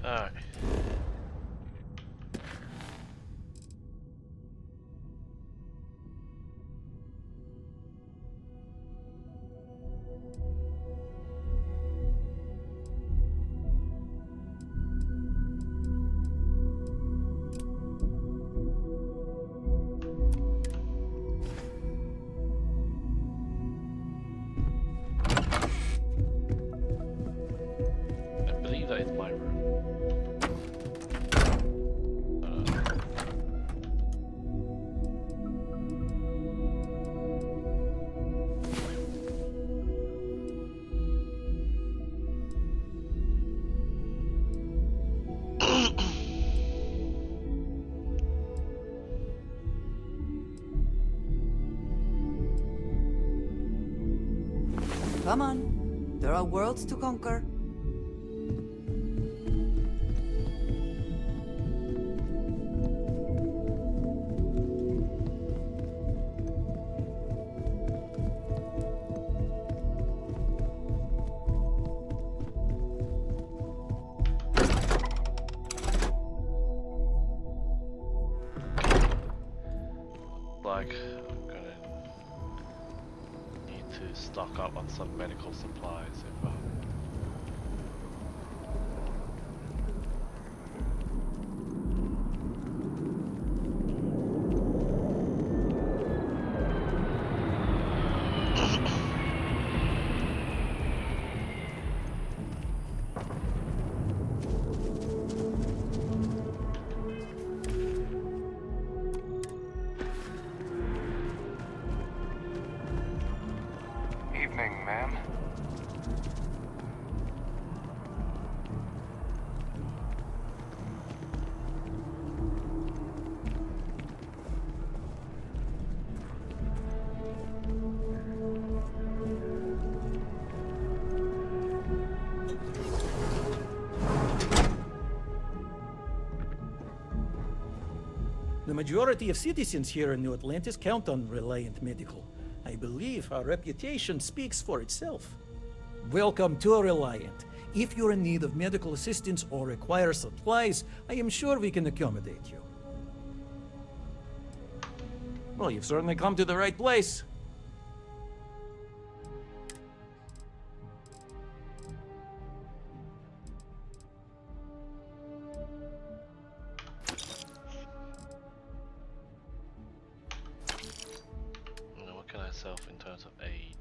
Alright. I believe that is my room. Come on. There are worlds to conquer. Like, I'm gonna need to stock up on some medical supplies if thing, ma'am. The majority of citizens here in New Atlantis count on Reliant Medical. I believe our reputation speaks for itself. Welcome to Reliant. If you're in need of medical assistance or require supplies, I am sure we can accommodate you. Well, you've certainly come to the right place. What can I sell in terms of aid?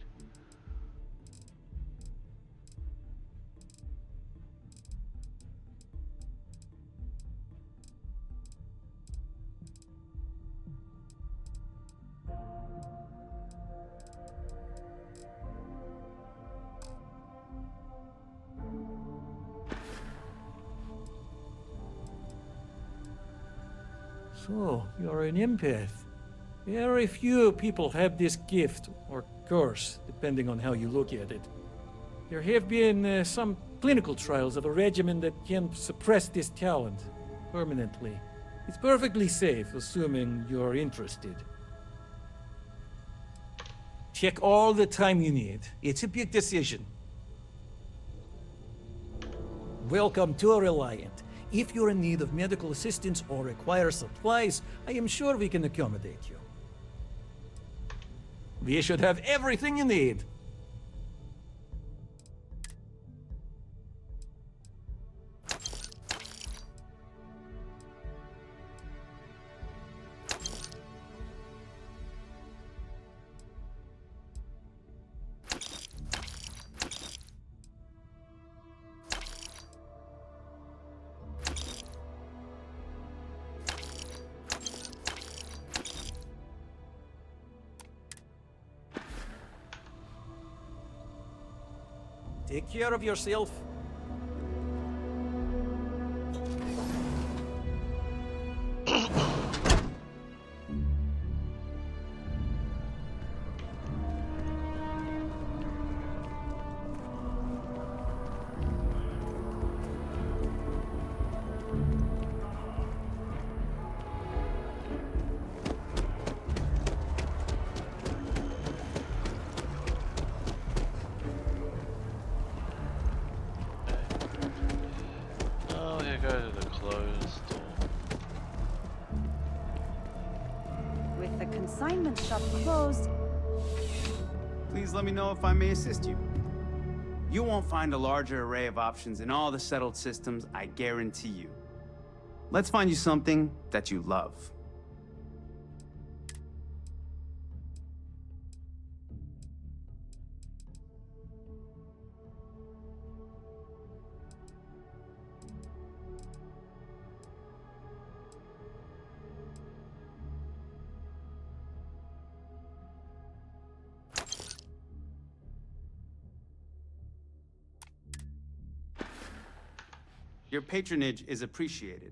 So, you're an empath. Very few people have this gift, or curse, depending on how you look at it. There have been some clinical trials of a regimen that can suppress this talent permanently. It's perfectly safe, assuming you're interested. Check all the time you need. It's a big decision. Welcome to Reliant. If you're in need of medical assistance or require supplies, I am sure we can accommodate you. We should have everything you need. Take care of yourself. Go to the closed door. With the consignment shop closed... Please let me know if I may assist you. You won't find a larger array of options in all the settled systems, I guarantee you. Let's find you something that you love. Your patronage is appreciated.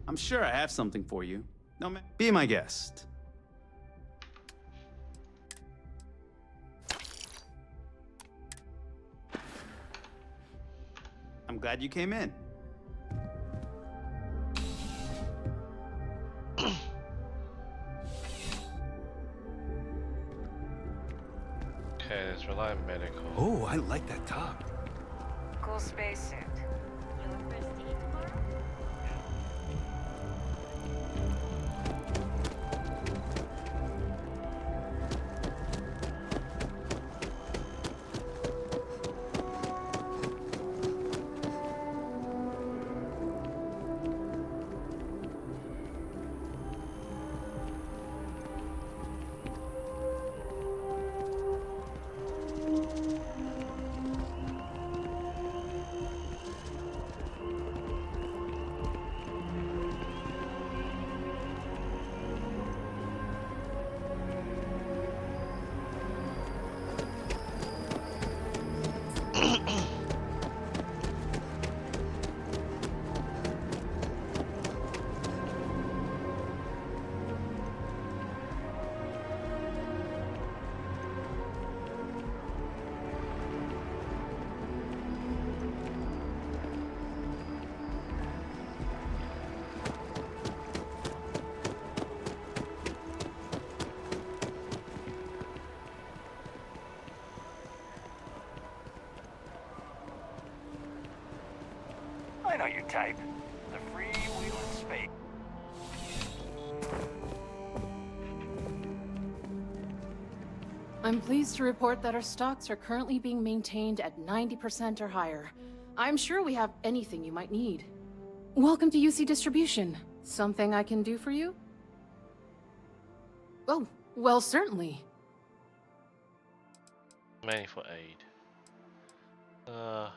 I'm sure I have something for you. No, be my guest. I'm glad you came in. Okay, there's Reliant Medical. Oh, I like that top. Cool spacesuit. type. The freewheeling space. I'm pleased to report that our stocks are currently being maintained at 90% or higher. I'm sure we have anything you might need. Welcome to UC Distribution. Something I can do for you? Oh, well, certainly. Money for aid. I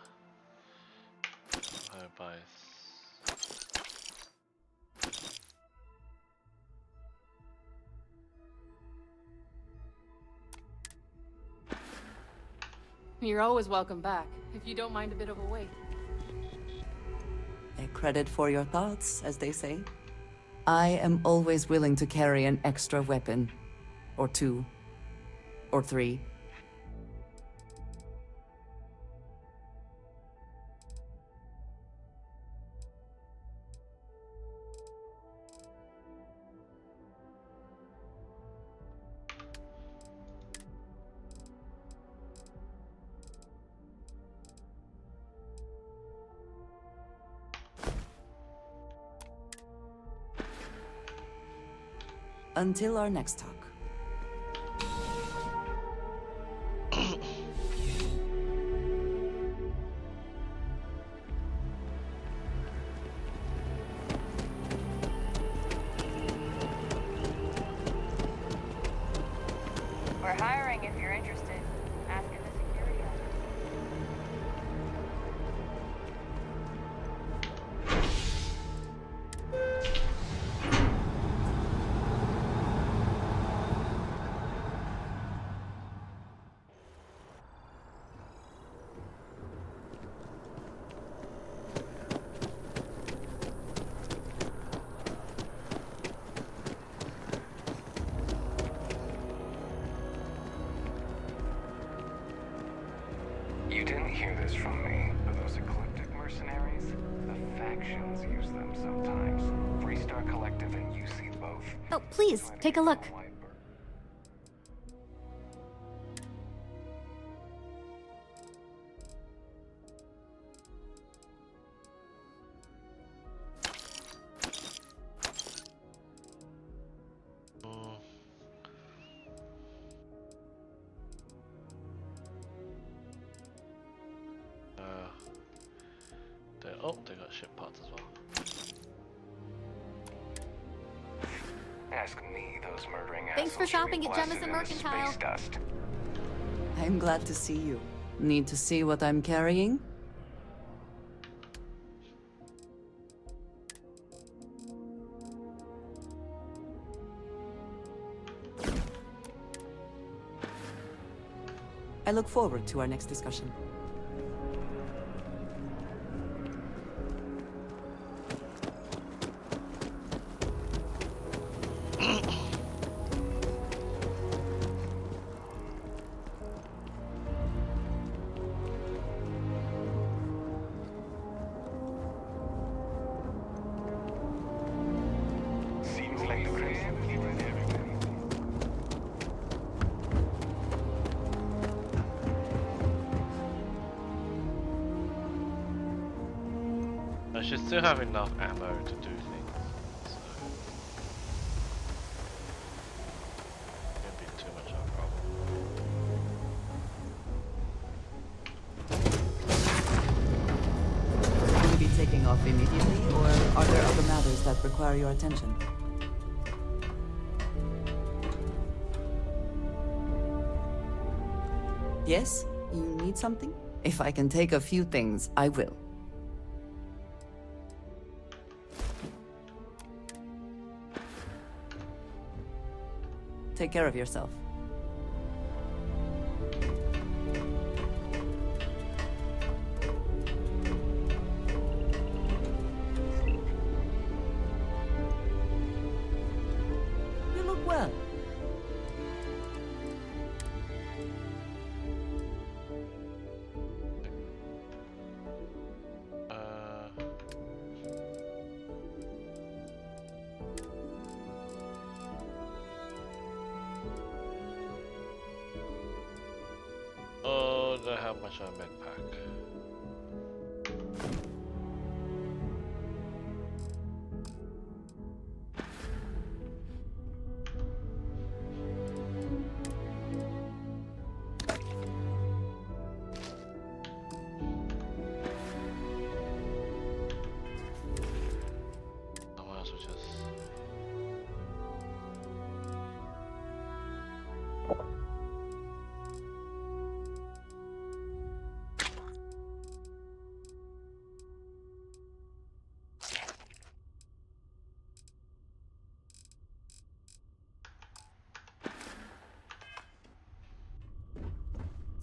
buy. You're always welcome back, if you don't mind a bit of a wait. A credit for your thoughts, as they say. I am always willing to carry an extra weapon. Or two. Or three. Until our next talk. We're hiring if you're interested. Ask in the security office. You didn't hear this from me, but those ecliptic mercenaries, the factions use them sometimes. Freestar Collective and UC both. Oh, please, take a look. They got ship parts as well. Ask me those murdering Thanks for assholes should shopping be at blasted Jemison into Mercantile. space dust. I'm glad to see you. Need to see what I'm carrying? I look forward to our next discussion. Seems like the crazy people in everybody. I should still have enough ammo to do things, so won't be too much of a problem. Will you be taking off immediately, or are there other matters that require your attention? Yes? You need something? If I can take a few things, I will. Take care of yourself. You look well. Oh, I don't have much on my backpack.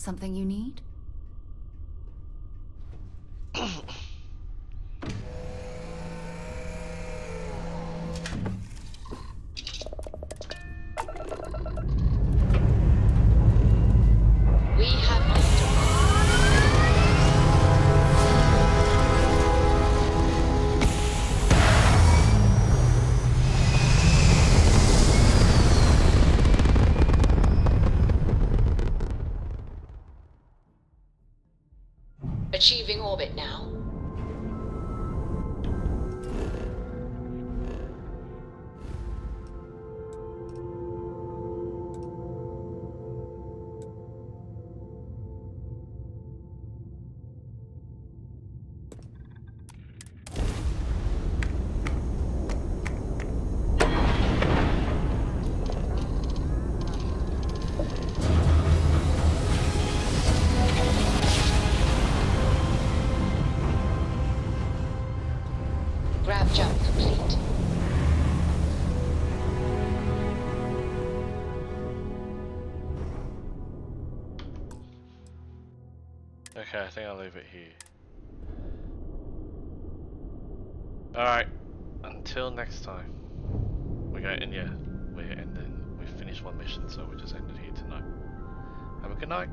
Something you need? We have achieving orbit now. Grab jump complete. Okay, I think I'll leave it here. Alright, until next time. We're going, yeah, we're ending, we finished one mission, so we just ended here tonight. Have a good night.